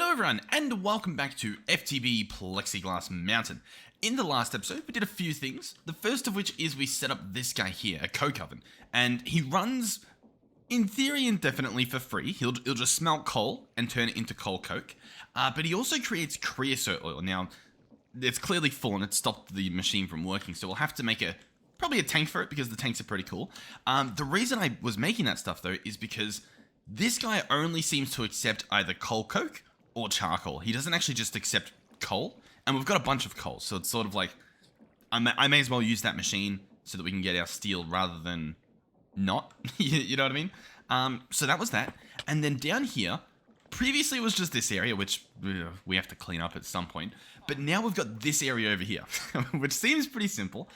Hello everyone, and welcome back to FTB Plexiglass Mountain. In the last episode, we did a few things. The first of which is we set up this guy here, a coke oven. And he runs, in theory, indefinitely for free. He'll just smelt coal and turn it into coal coke. But he also creates creosote oil. Now, it's clearly full and it stopped the machine from working, so we'll have to make probably a tank for it because the tanks are pretty cool. The reason I was making that stuff, though, is because this guy only seems to accept either coal coke or charcoal. He doesn't actually just accept coal, and we've got a bunch of coal, so it's sort of like I may as well use that machine so that we can get our steel rather than not. You know what I mean? So that was that, and then down here, previously it was just this area, which we have to clean up at some point, but now we've got this area over here, which seems pretty simple,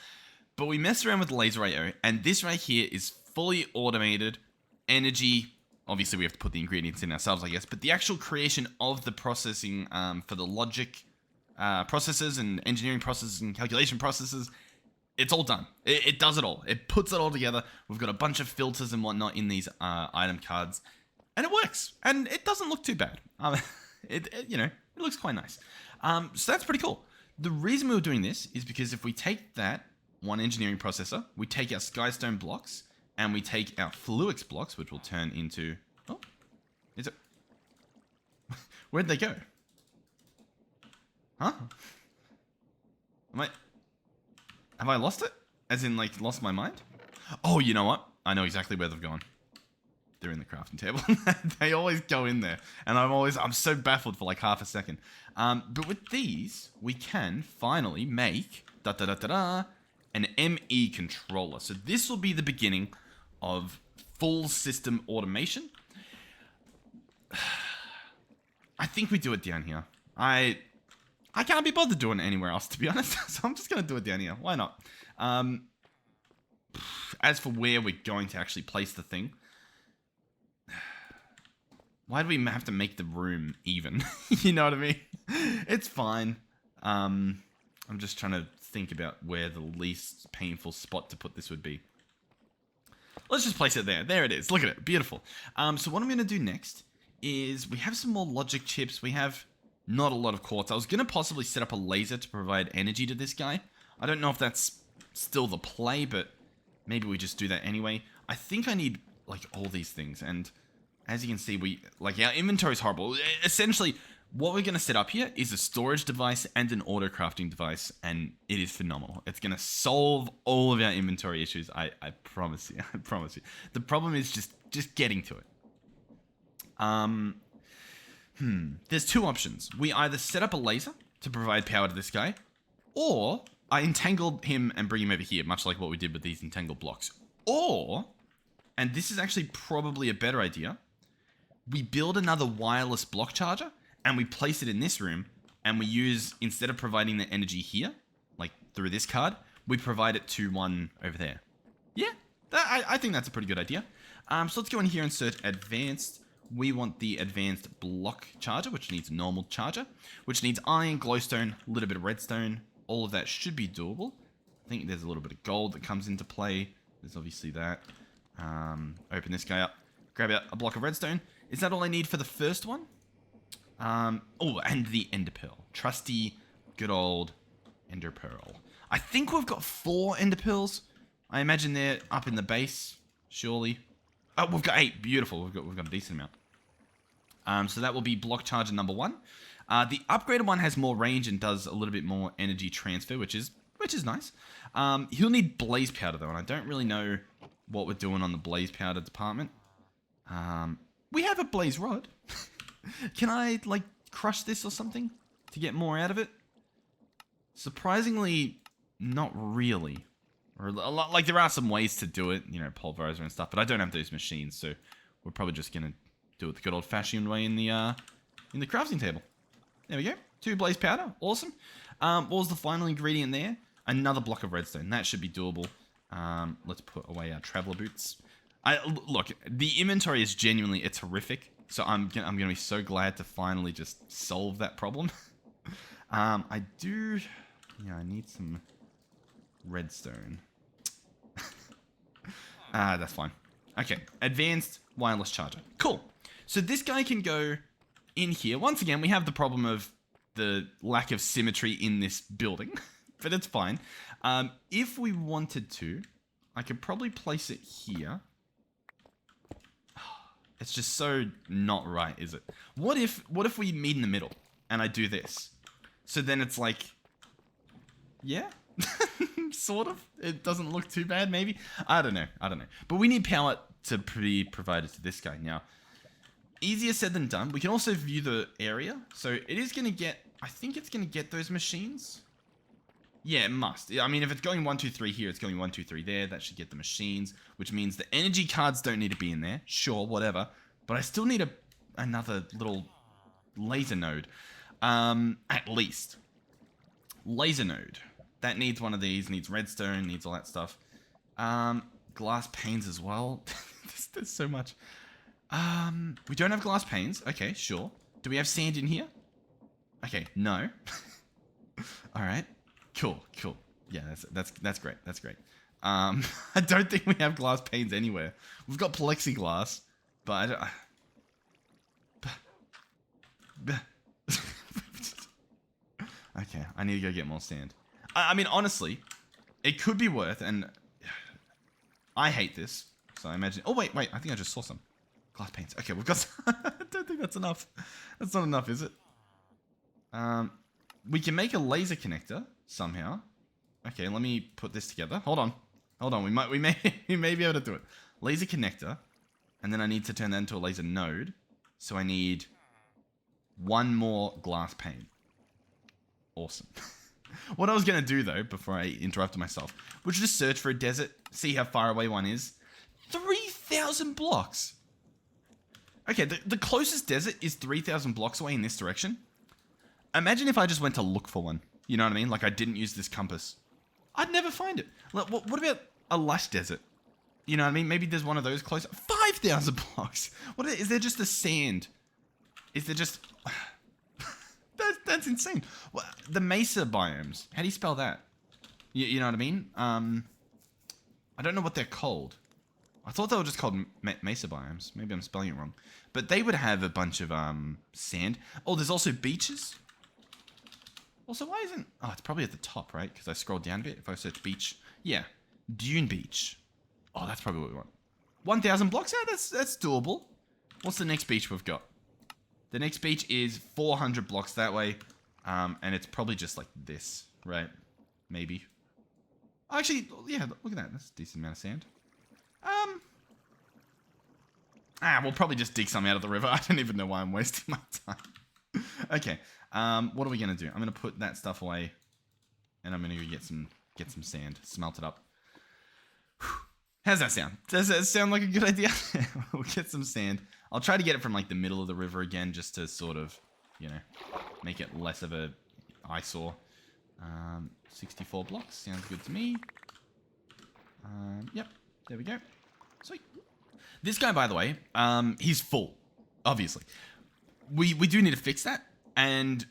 but we messed around with the laser IO, and this right here is fully automated energy. Obviously, we have to put the ingredients in ourselves, I guess, but the actual creation of the processing for the logic processes and engineering processes and calculation processes, it's all done. It does it all. It puts it all together. We've got a bunch of filters and whatnot in these item cards, and it works. And it doesn't look too bad. It looks quite nice. So that's pretty cool. The reason we were doing this is because if we take that one engineering processor, we take our skystone blocks, and we take our fluix blocks, which will turn into... Oh, is it... Where'd they go? Huh? Have I lost it? As in, like, lost my mind? Oh, you know what? I know exactly where they've gone. They're in the crafting table. They always go in there. And I'm so baffled for like half a second. But with these, we can finally make... an ME controller. So this will be the beginning of full system automation. I think we do it down here. I can't be bothered doing it anywhere else, to be honest. So I'm just going to do it down here. Why not? As for where we're going to actually place the thing, why do we have to make the room even? You know what I mean? It's fine. I'm just trying to think about where the least painful spot to put this would be. Let's just place it there. There it is. Look at it. Beautiful. So what I'm going to do next is we have some more logic chips. We have not a lot of quartz. I was going to possibly set up a laser to provide energy to this guy. I don't know if that's still the play, but maybe we just do that anyway. I think I need like all these things. And as you can see, our inventory is horrible. Essentially, what we're going to set up here is a storage device and an auto crafting device, and it is phenomenal. It's going to solve all of our inventory issues. I promise you. I promise you. The problem is just getting to it. There's two options. We either set up a laser to provide power to this guy, or I entangled him and bring him over here, much like what we did with these entangled blocks. Or, and this is actually probably a better idea, we build another wireless block charger, and we place it in this room, and we use, instead of providing the energy here, like through this card, we provide it to one over there. Yeah, I think that's a pretty good idea. So let's go in here and search advanced. We want the advanced block charger, which needs normal charger, which needs iron, glowstone, a little bit of redstone. All of that should be doable. I think there's a little bit of gold that comes into play. There's obviously that. Open this guy up, grab out a block of redstone. Is that all I need for the first one? Oh, and the ender pearl. Trusty, good old ender pearl. I think we've got 4 ender pearls. I imagine they're up in the base, surely. Oh, we've got 8. Beautiful. We've got a decent amount. So that will be block charger number 1. The upgraded one has more range and does a little bit more energy transfer, which is nice. He'll need blaze powder though, and I don't really know what we're doing on the blaze powder department. We have a blaze rod. Can I, like, crush this or something to get more out of it? Surprisingly, not really. Or, like, there are some ways to do it, you know, pulverizer and stuff, but I don't have those machines, so we're probably just going to do it the good old-fashioned way in the crafting table. There we go. 2 blaze powder. Awesome. What was the final ingredient there? Another block of redstone. That should be doable. Let's put away our traveler boots. Look, the inventory is genuinely, it's horrific. So I'm gonna be so glad to finally just solve that problem. I need some redstone. That's fine. Okay, advanced wireless charger. Cool. So this guy can go in here, once again, we have the problem of the lack of symmetry in this building, but it's fine. If we wanted to, I could probably place it here. It's just so not right, is it? What if we meet in the middle and I do this? So then it's like, yeah, sort of. It doesn't look too bad, maybe. I don't know. But we need power to be provided to this guy. Now, easier said than done. We can also view the area. So it is going to get, I think it's going to get those machines. Yeah, it must. I mean, if it's going 1, 2, 3 here, it's going 1, 2, 3 there. That should get the machines, which means the energy cards don't need to be in there. Sure, whatever. But I still need another little laser node. At least. Laser node. That needs one of these, needs redstone, needs all that stuff. Glass panes as well. There's so much. We don't have glass panes. Okay, sure. Do we have sand in here? Okay, no. Alright. Cool. Yeah, that's great. I don't think we have glass panes anywhere. We've got plexiglass, but I don't... Okay, I need to go get more sand. I mean, honestly, it could be worth, and I hate this, so I imagine... Oh, wait, I think I just saw some glass panes. Okay, we've got... I don't think that's enough. That's not enough, is it? We can make a laser connector somehow. Okay, let me put this together. Hold on. We may be able to do it. Laser connector, and then I need to turn that into a laser node. So I need one more glass pane. Awesome. What I was gonna do though, before I interrupted myself, was just search for a desert, see how far away one is. 3,000 blocks. Okay, the closest desert is 3,000 blocks away in this direction. Imagine if I just went to look for one. You know what I mean? Like I didn't use this compass. I'd never find it. What about a lush desert? You know what I mean? Maybe there's one of those close. 5,000 blocks. Is there just a sand? Is there just... that's insane. Well, the mesa biomes. How do you spell that? You know what I mean? I don't know what they're called. I thought they were just called mesa biomes. Maybe I'm spelling it wrong. But they would have a bunch of sand. Oh, there's also beaches. Also, why isn't... Oh, it's probably at the top, right? Because I scrolled down a bit. If I search beach. Yeah. Dune beach. Oh, that's probably what we want. 1,000 blocks? Yeah, that's doable. What's the next beach we've got? The next beach is 400 blocks that way. And it's probably just like this, right? Maybe. Actually, yeah, look at that. That's a decent amount of sand. We'll probably just dig some out of the river. I don't even know why I'm wasting my time. Okay. What are we going to do? I'm going to put that stuff away. And I'm going to go get some sand. Smelt it up. Whew. How's that sound? Does that sound like a good idea? We'll get some sand. I'll try to get it from like the middle of the river again, just to sort of, you know, make it less of a eyesore. 64 blocks. Sounds good to me. Yep. There we go. Sweet. This guy, by the way, he's full. Obviously. We do need to fix that. And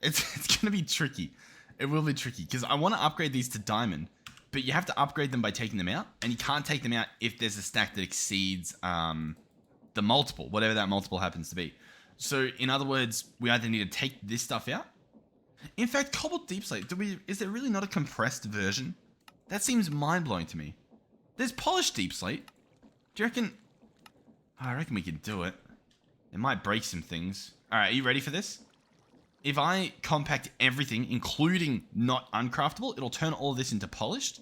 it's going to be tricky. It will be tricky. Because I want to upgrade these to diamond. But you have to upgrade them by taking them out. And you can't take them out if there's a stack that exceeds the multiple. Whatever that multiple happens to be. So, in other words, we either need to take this stuff out. In fact, cobbled deep slate. Is there really not a compressed version? That seems mind-blowing to me. There's polished deep slate. Do you reckon... I reckon we can do it. It might break some things. Alright, are you ready for this? If I compact everything, including not uncraftable, it'll turn all of this into polished.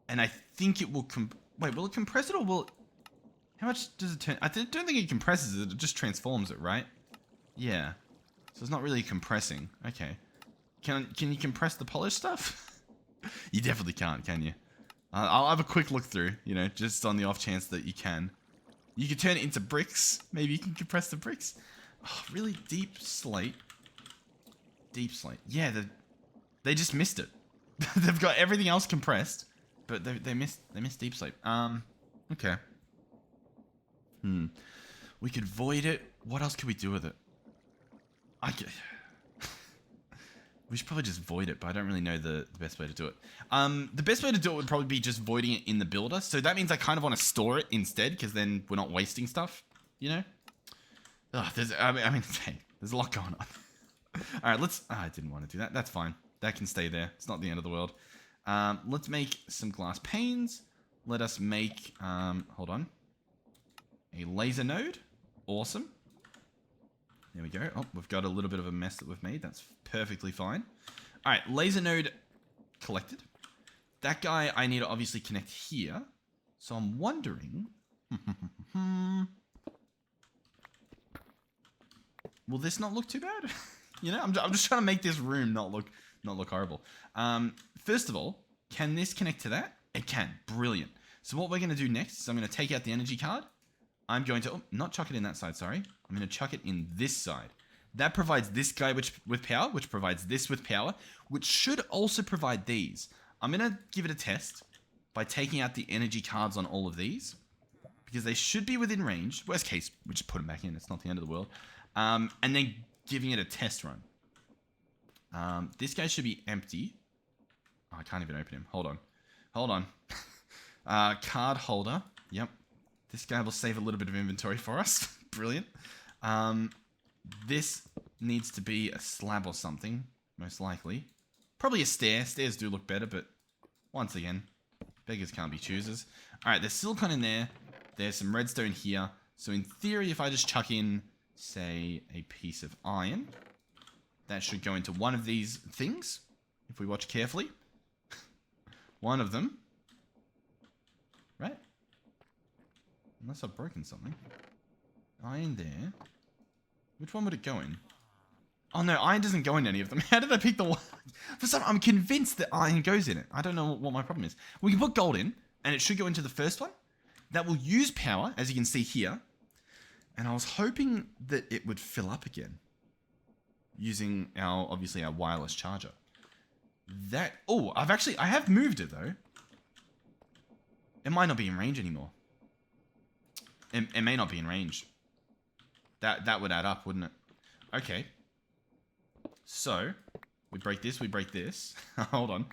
And I think it will... Wait, will it compress it or will it... How much does it turn... I don't think it compresses it. It just transforms it, right? Yeah. So it's not really compressing. Okay. Can you compress the polished stuff? You definitely can't, can you? I'll have a quick look through, you know, just on the off chance that you can. You can turn it into bricks. Maybe you can compress the bricks. Oh, really deep slate. Deep slate. Yeah, they just missed it. They've got everything else compressed, but they missed deep slate. Okay. We could void it. What else could we do with it? We should probably just void it, but I don't really know the best way to do it. The best way to do it would probably be just voiding it in the builder. So that means I kind of want to store it instead, because then we're not wasting stuff, you know? Hey, there's a lot going on. All right, let's. I didn't want to do that. That's fine. That can stay there. It's not the end of the world. Let's make some glass panes. Let us make. Hold on. A laser node. Awesome. There we go. Oh, we've got a little bit of a mess that we've made. That's perfectly fine. All right, laser node collected. That guy I need to obviously connect here. So I'm wondering. Will this not look too bad? You know, I'm just trying to make this room not look horrible. First of all, can this connect to that? It can. Brilliant. So what we're going to do next is I'm going to take out the energy card. I'm going to not chuck it in that side. Sorry, I'm going to chuck it in this side. That provides this guy with power, which provides this with power, which should also provide these. I'm going to give it a test by taking out the energy cards on all of these because they should be within range. Worst case, we just put them back in. It's not the end of the world. And then giving it a test run. This guy should be empty. Oh, I can't even open him. Hold on. Card holder. Yep. This guy will save a little bit of inventory for us. Brilliant. This needs to be a slab or something, most likely. Probably a stair. Stairs do look better, but once again, beggars can't be choosers. All right, there's silicon in there. There's some redstone here. So in theory, if I just chuck in, say, a piece of iron, that should go into one of these things, if we watch carefully. One of them. Right? Unless I've broken something. Iron there. Which one would it go in? Oh no, iron doesn't go in any of them. How did I pick the one? For some, I'm convinced that iron goes in it. I don't know what my problem is. We can put gold in, and it should go into the first one. That will use power, as you can see here. And I was hoping that it would fill up again. Using obviously our wireless charger. I have moved it though. It might not be in range anymore. It may not be in range. That would add up, wouldn't it? Okay. So, we break this. Hold on.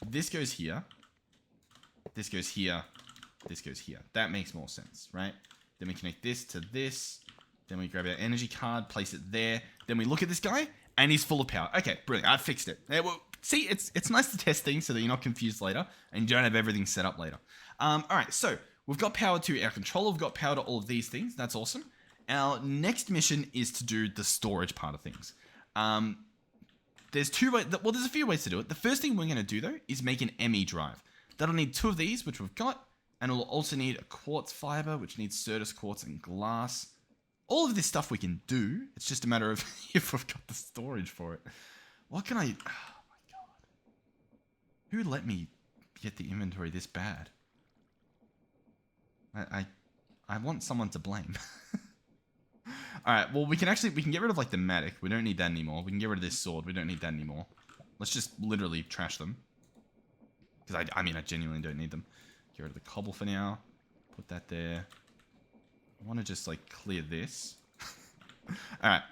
This goes here. This goes here. This goes here. That makes more sense, right? Then we connect this to this. Then we grab our energy card, place it there. Then we look at this guy, and he's full of power. Okay, brilliant. I fixed it. See, it's nice to test things so that you're not confused later, and you don't have everything set up later. All right, so we've got power to our controller. We've got power to all of these things. That's awesome. Our next mission is to do the storage part of things. There's two ways. Well, there's a few ways to do it. The first thing we're going to do, though, is make an ME drive. That'll need two of these, which we've got. And it'll also need a quartz fiber, which needs Certus quartz and glass. All of this stuff we can do. It's just a matter of if we've got the storage for it. What can I... Oh, my God. Who let me get the inventory this bad? I want someone to blame. Alright, well, we can get rid of, like, the Matic. We don't need that anymore. We can get rid of this sword. We don't need that anymore. Let's just literally trash them. Because, I genuinely don't need them. Get rid of the cobble for now. Put that there. I want to just, like, clear this. Alright,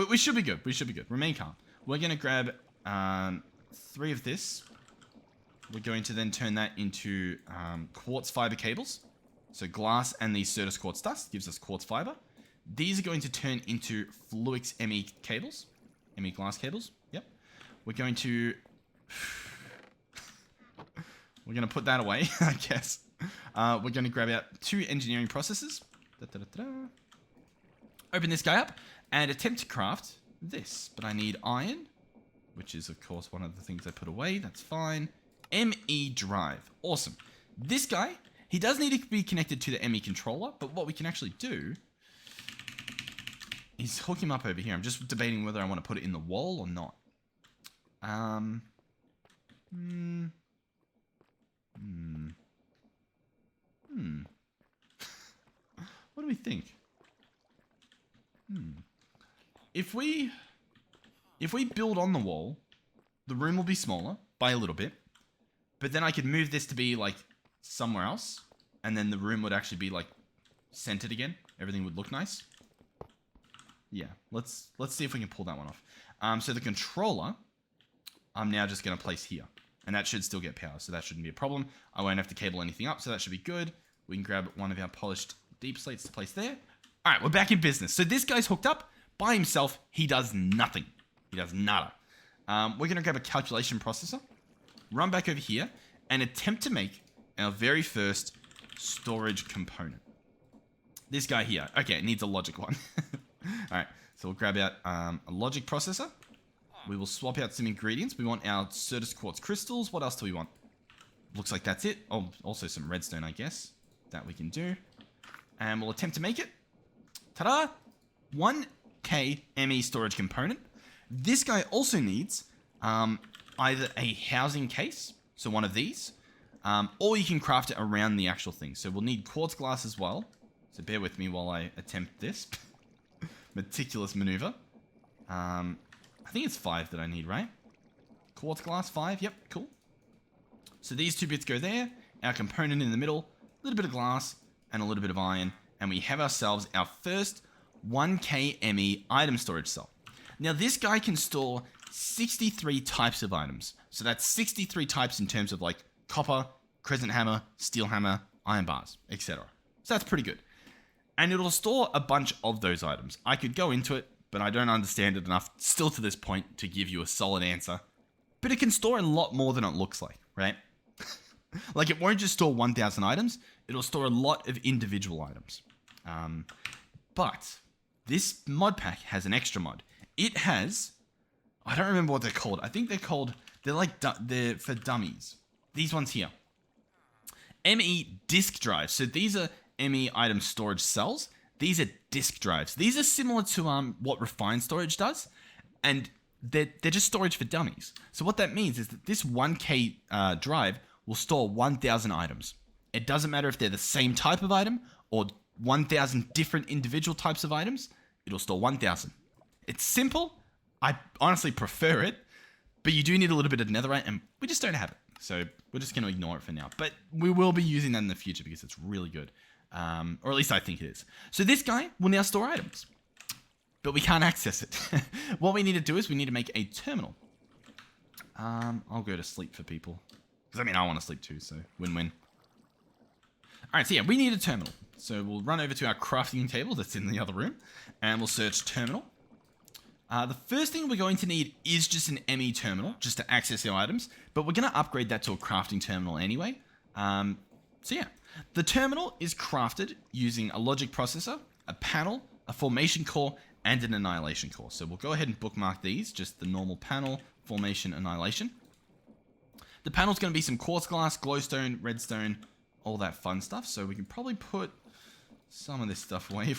we should be good. We should be good. Remain calm. We're going to grab 3 of this. We're going to then turn that into quartz fiber cables. So glass and the Certus quartz dust gives us quartz fiber. These are going to turn into Fluix ME cables. ME glass cables. Yep. We're going to put that away, I guess. We're going to grab out 2 engineering processes. Open this guy up and attempt to craft this. But I need iron, which is, of course, one of the things I put away. That's fine. ME drive. Awesome. This guy, he does need to be connected to the ME controller, but what we can actually do is hook him up over here. I'm just debating whether I want to put it in the wall or not. What do we think? If we build on the wall, the room will be smaller by a little bit, but then I could move this to be like somewhere else, and then the room would actually be like centered again. Everything would look nice. Yeah, let's see if we can pull that one off. So the controller, I'm now just going to place here. And that should still get power, so that shouldn't be a problem. I won't have to cable anything up, so that should be good. We can grab one of our polished deep slates to place there. All right, we're back in business. So this guy's hooked up by himself. He does nothing. He does nada. We're going to grab a calculation processor, run back over here, and attempt to make our very first storage component. This guy here. Okay, it needs a logic one. All right, so we'll grab out a logic processor. We will swap out some ingredients. We want our Certus quartz crystals. What else do we want? Looks like that's it. Oh, also some redstone, I guess. That we can do. And we'll attempt to make it. Ta-da! 1K ME storage component. This guy also needs either a housing case, so one of these, or you can craft it around the actual thing. So we'll need quartz glass as well. So bear with me while I attempt this. Meticulous maneuver. I think it's 5 that I need, right? Quartz glass, 5. Yep, cool. So these 2 bits go there. Our component in the middle. A little bit of glass and a little bit of iron. And we have ourselves our first 1K ME item storage cell. Now this guy can store 63 types of items. So that's 63 types in terms of like copper, crescent hammer, steel hammer, iron bars, etc. So that's pretty good. And it'll store a bunch of those items. I could go into it, but I don't understand it enough still to this point to give you a solid answer. But it can store a lot more than it looks like, right? Like it won't just store 1,000 items, it'll store a lot of individual items. But this mod pack has an extra mod. It has, I don't remember what they're called. I think they're like, they're for dummies. These ones here. ME disk drives. So these are ME item storage cells. These are disk drives. These are similar to what refined storage does, and they're just storage for dummies. So what that means is that this 1K drive will store 1,000 items. It doesn't matter if they're the same type of item or 1,000 different individual types of items. It'll store 1,000. It's simple. I honestly prefer it, but you do need a little bit of netherite, and we just don't have it. So we're just going to ignore it for now. But we will be using that in the future because it's really good. Or at least I think it is. So this guy will now store items, but we can't access it. What we need to do is we need to make a terminal. I'll go to sleep for people. Because I mean, I want to sleep too, so win-win. Alright, so yeah, we need a terminal. So we'll run over to our crafting table that's in the other room, and we'll search terminal. The first thing we're going to need is just an ME terminal, just to access our items, but we're going to upgrade that to a crafting terminal anyway. So yeah, the terminal is crafted using a logic processor, a panel, a formation core, and an annihilation core. So we'll go ahead and bookmark these, just the normal panel, formation, annihilation. The panel's going to be some quartz glass, glowstone, redstone, all that fun stuff. So we can probably put some of this stuff away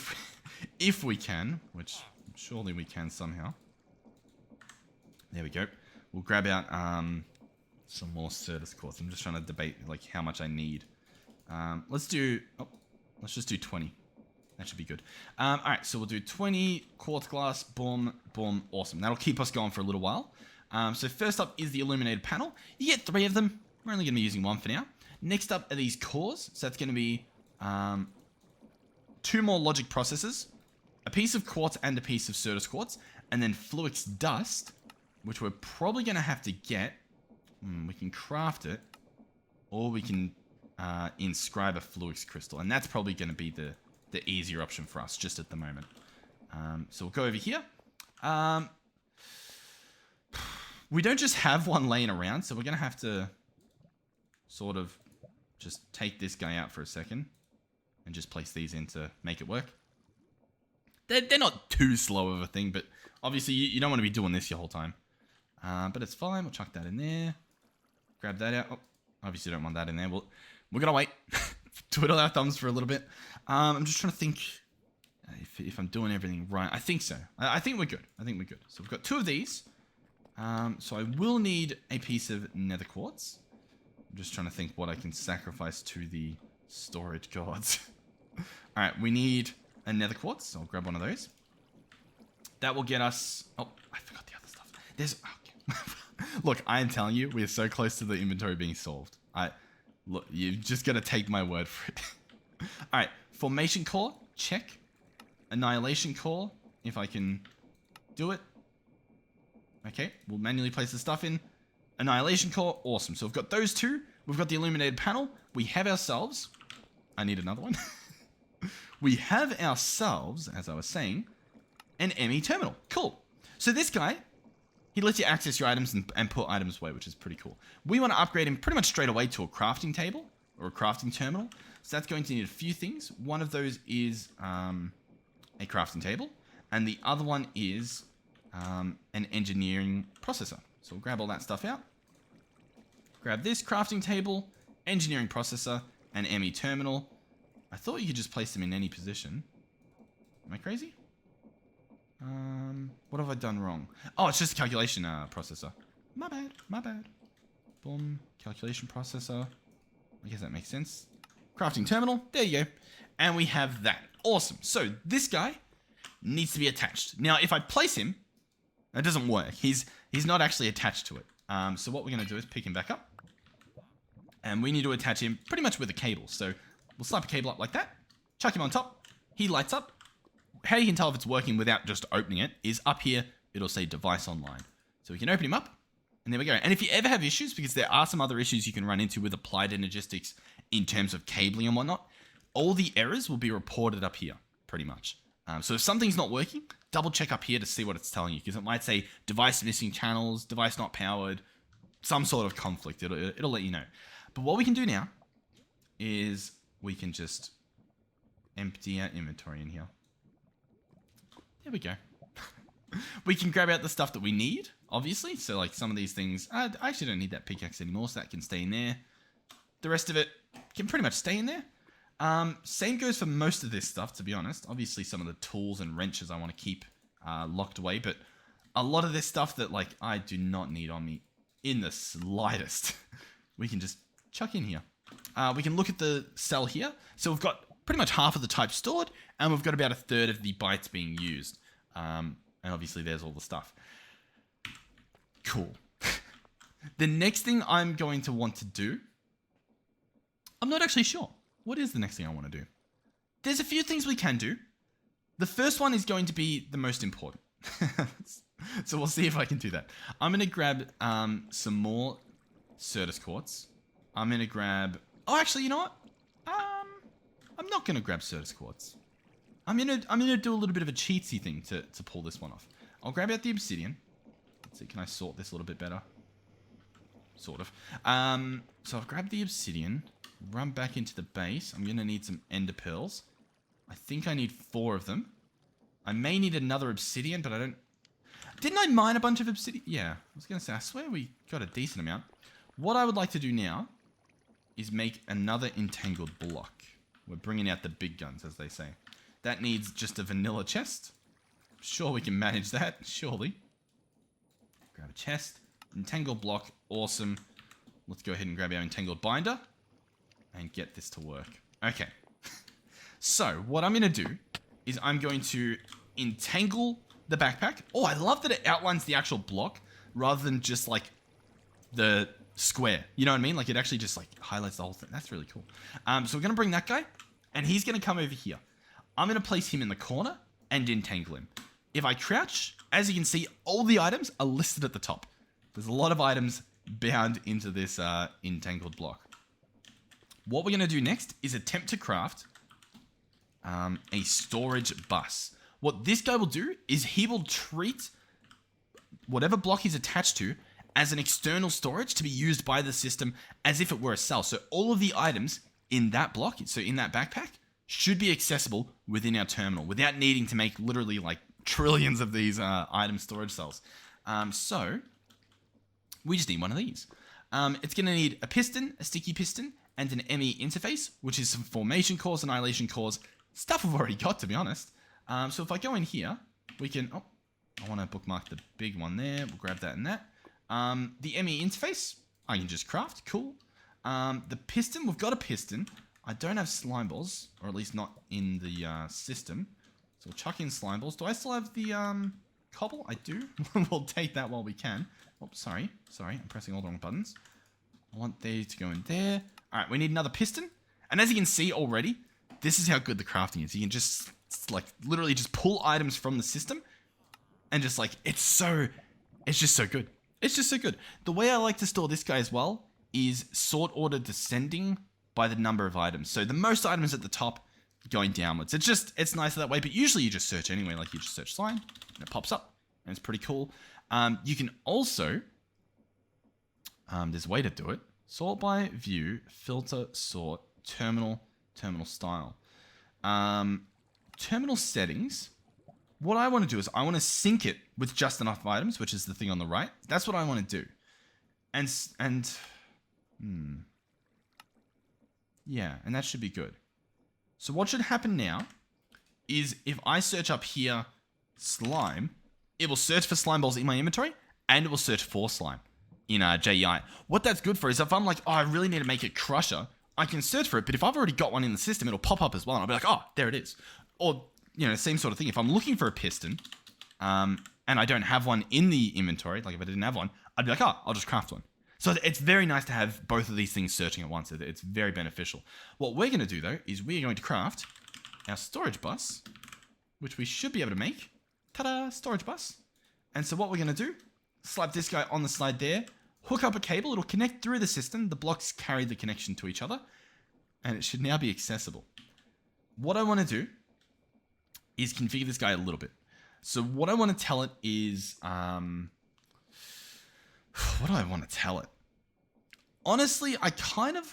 if we can, which surely we can somehow. There we go. We'll grab out some more Certus quartz. I'm just trying to debate like how much I need. Let's just do 20. That should be good. Alright, so we'll do 20 quartz glass. Boom, boom, awesome. That'll keep us going for a little while. So first up is the illuminated panel. You get 3 of them. We're only going to be using 1 for now. Next up are these cores. So that's going to be 2 more logic processors, a piece of quartz and a piece of Certus quartz, and then Fluix dust, which we're probably going to have to get. We can craft it, or we can inscribe a Fluix crystal, and that's probably going to be the easier option for us just at the moment. So we'll go over here. We don't just have one laying around, so we're going to have to sort of just take this guy out for a second and just place these in to make it work. They're not too slow of a thing, but obviously you don't want to be doing this your whole time. But it's fine. We'll chuck that in there. Grab that out. Oh, obviously don't want that in there. We're going to wait. Twiddle our thumbs for a little bit. I'm just trying to think if I'm doing everything right. I think so. I think we're good. So we've got 2 of these. So I will need a piece of nether quartz. I'm just trying to think what I can sacrifice to the storage gods. Alright, we need a nether quartz. So I'll grab one of those. That will get us... Oh, I forgot the other stuff. There's... Okay. Look, I am telling you, we are so close to the inventory being solved. Look, you just got to take my word for it. Alright, formation core, check. Annihilation core, if I can do it. Okay, we'll manually place the stuff in. Annihilation core, awesome. So we've got those 2. We've got the illuminated panel. We have ourselves... I need another one. we have ourselves, as I was saying, an ME terminal. Cool. So this guy, he lets you access your items and put items away, which is pretty cool. We want to upgrade him pretty much straight away to a crafting table or a crafting terminal. So that's going to need a few things. One of those is a crafting table, and the other one is an engineering processor. So we'll grab all that stuff out. Grab this crafting table, engineering processor, and ME terminal. I thought you could just place them in any position. Am I crazy? What have I done wrong? Oh, it's just a calculation processor. My bad, my bad. Boom, calculation processor. I guess that makes sense. Crafting terminal, there you go. And we have that. Awesome. So this guy needs to be attached. Now, if I place him, that doesn't work. He's not actually attached to it. So what we're going to do is pick him back up. And we need to attach him pretty much with a cable. So we'll slap a cable up like that. Chuck him on top. He lights up. How you can tell if it's working without just opening it is up here, it'll say device online. So we can open him up, and there we go. And if you ever have issues, because there are some other issues you can run into with applied energistics in terms of cabling and whatnot, all the errors will be reported up here, pretty much. So if something's not working, double check up here to see what it's telling you, because it might say device missing channels, device not powered, some sort of conflict. It'll let you know. But what we can do now is we can just empty our inventory in here. There we go. We can grab out the stuff that we need, obviously. So like some of these things, I actually don't need that pickaxe anymore, so that can stay in there. The rest of it can pretty much stay in there. Same goes for most of this stuff, to be honest. Obviously some of the tools and wrenches I want to keep locked away, but a lot of this stuff that like I do not need on me in the slightest, we can just chuck in here. We can look at the cell here. So we've got pretty much half of the type stored, and we've got about a third of the bytes being used. And obviously there's all the stuff. Cool. The next thing I'm going to want to do, I'm not actually sure. What is the next thing I want to do? There's a few things we can do. The first one is going to be the most important. So we'll see if I can do that. I'm going to grab some more Certus quartz. I'm going to grab... Oh, actually, you know what? I'm not going to grab Certus quartz. I'm gonna do a little bit of a cheatsy thing to pull this one off. I'll grab out the obsidian. Let's see, can I sort this a little bit better? Sort of. So I've grabbed the obsidian, run back into the base. I'm gonna need some ender pearls. I think I need 4 of them. I may need another obsidian, but I don't... Didn't I mine a bunch of obsidian? Yeah, I was gonna say, I swear we got a decent amount. What I would like to do now is make another entangled block. We're bringing out the big guns, as they say. That needs just a vanilla chest. Sure, we can manage that, surely. Grab a chest. Entangled block, awesome. Let's go ahead and grab our entangled binder and get this to work. Okay. So, what I'm going to do is I'm going to entangle the backpack. Oh, I love that it outlines the actual block rather than just like the square. You know what I mean? Like it actually just like highlights the whole thing. That's really cool. So we're going to bring that guy and he's going to come over here. I'm going to place him in the corner and entangle him. If I crouch, as you can see, all the items are listed at the top. There's a lot of items bound into this entangled block. What we're going to do next is attempt to craft a storage bus. What this guy will do is he will treat whatever block he's attached to as an external storage to be used by the system as if it were a cell. So all of the items in that block, so in that backpack, should be accessible within our terminal without needing to make literally like trillions of these item storage cells. So we just need one of these. It's going to need a piston, a sticky piston, and an ME interface, which is some formation cores, annihilation cores, stuff we've already got, to be honest. So if I go in here, we can... Oh, I want to bookmark the big one there. We'll grab that and that. The ME interface, I can just craft. Cool. The piston, we've got a piston. I don't have slime balls, or at least not in the system. So we'll chuck in slime balls. Do I still have the cobble? I do. We'll take that while we can. Oh, sorry. Sorry, I'm pressing all the wrong buttons. I want these to go in there. All right, we need another piston. And as you can see already, this is how good the crafting is. You can just, like, literally just pull items from the system. And just, like, it's just so good. It's just so good. The way I like to store this guy as well is sort order descending by the number of items. So the most items at the top, going downwards. It's nicer that way, but usually you just search anyway. Like you just search slime and it pops up and it's pretty cool. You can also, there's a way to do it. Sort by view, filter, sort, terminal style. Terminal settings. What I want to do is I want to sync it with just enough items, which is the thing on the right. That's what I want to do. Yeah, and that should be good. So what should happen now is if I search up here, slime, it will search for slime balls in my inventory and it will search for slime in JEI. What that's good for is if I'm like, oh, I really need to make a crusher, I can search for it, but if I've already got one in the system, it'll pop up as well. And I'll be like, oh, there it is. Or, you know, same sort of thing. If I'm looking for a piston and I don't have one in the inventory, like if I didn't have one, I'd be like, oh, I'll just craft one. So it's very nice to have both of these things searching at once. It's very beneficial. What we're going to do, though, is we're going to craft our storage bus, which we should be able to make. Ta-da! Storage bus. And so what we're going to do, slap this guy on the side there, hook up a cable. It'll connect through the system. The blocks carry the connection to each other. And it should now be accessible. What I want to do is configure this guy a little bit. So what I want to tell it is... what do I want to tell it? Honestly, I kind of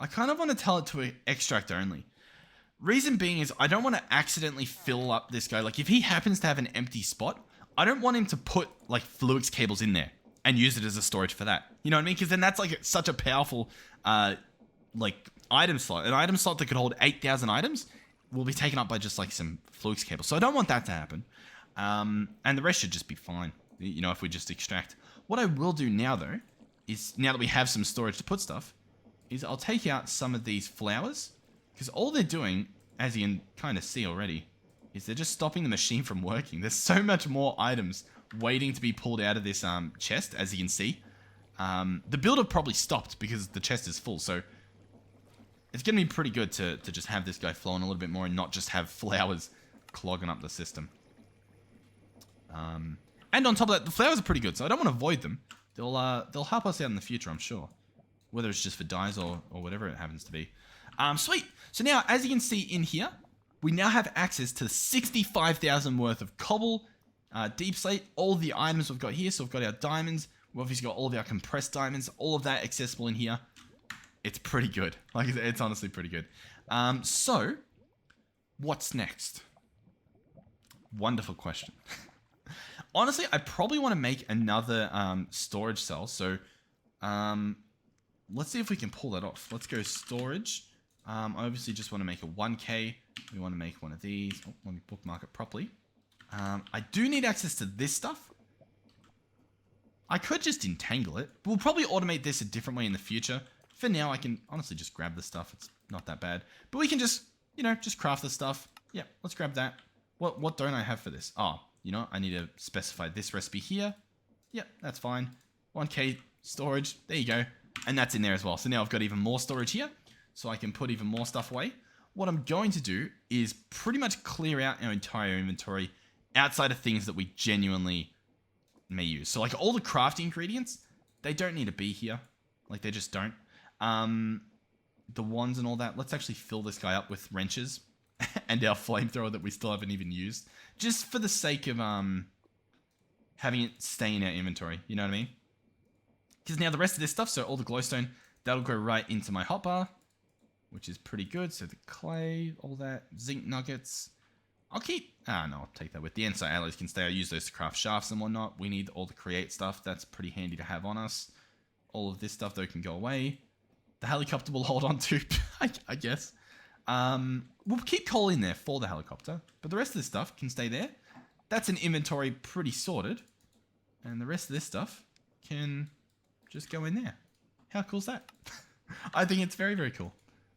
want to tell it to extract only. Reason being is I don't want to accidentally fill up this guy. Like if he happens to have an empty spot, I don't want him to put like Fluix cables in there and use it as a storage for that. You know what I mean? Because then that's like such a powerful like item slot. An item slot that could hold 8,000 items will be taken up by just like some Fluix cables. So I don't want that to happen. And the rest should just be fine. You know, if we just extract. What I will do now, though, is now that we have some storage to put stuff, is I'll take out some of these flowers. Because all they're doing, as you can kind of see already, is they're just stopping the machine from working. There's so much more items waiting to be pulled out of this chest, as you can see. The builder probably stopped because the chest is full. So it's going to be pretty good to just have this guy flowing a little bit more and not just have flowers clogging up the system. And on top of that, the flowers are pretty good, so I don't want to avoid them. They'll help us out in the future, I'm sure. Whether it's just for dyes or whatever it happens to be. Sweet. So now, as you can see in here, we now have access to 65,000 worth of cobble, deep slate, all the items we've got here. So we've got our diamonds. We've obviously got all of our compressed diamonds. All of that accessible in here. It's pretty good. Like, it's honestly pretty good. So, what's next? Wonderful question. Honestly, I probably want to make another storage cell. So, let's see if we can pull that off. Let's go storage. I obviously just want to make a 1K. We want to make one of these. Oh, let me bookmark it properly. I do need access to this stuff. I could just entangle it. But we'll probably automate this a different way in the future. For now, I can honestly just grab the stuff. It's not that bad. But we can just, you know, just craft the stuff. Yeah, let's grab that. What don't I have for this? Oh, you know, I need to specify this recipe here. Yep, that's fine. 1K storage. There you go. And that's in there as well. So now I've got even more storage here. So I can put even more stuff away. What I'm going to do is pretty much clear out our entire inventory outside of things that we genuinely may use. So like all the crafting ingredients, they don't need to be here. Like they just don't. The wands and all that. Let's actually fill this guy up with wrenches and our flamethrower that we still haven't even used. Just for the sake of having it stay in our inventory. You know what I mean? Because now the rest of this stuff, so all the glowstone, that'll go right into my hotbar, which is pretty good. So the clay, all that, zinc nuggets. I'll keep... no, I'll take that with the end so alloys can stay. I'll use those to craft shafts and whatnot. We need all the create stuff. That's pretty handy to have on us. All of this stuff, though, can go away. The helicopter will hold on to, I guess. We'll keep coal in there for the helicopter, but the rest of this stuff can stay there. That's an inventory pretty sorted. And the rest of this stuff can just go in there. How cool is that? I think it's very, very cool.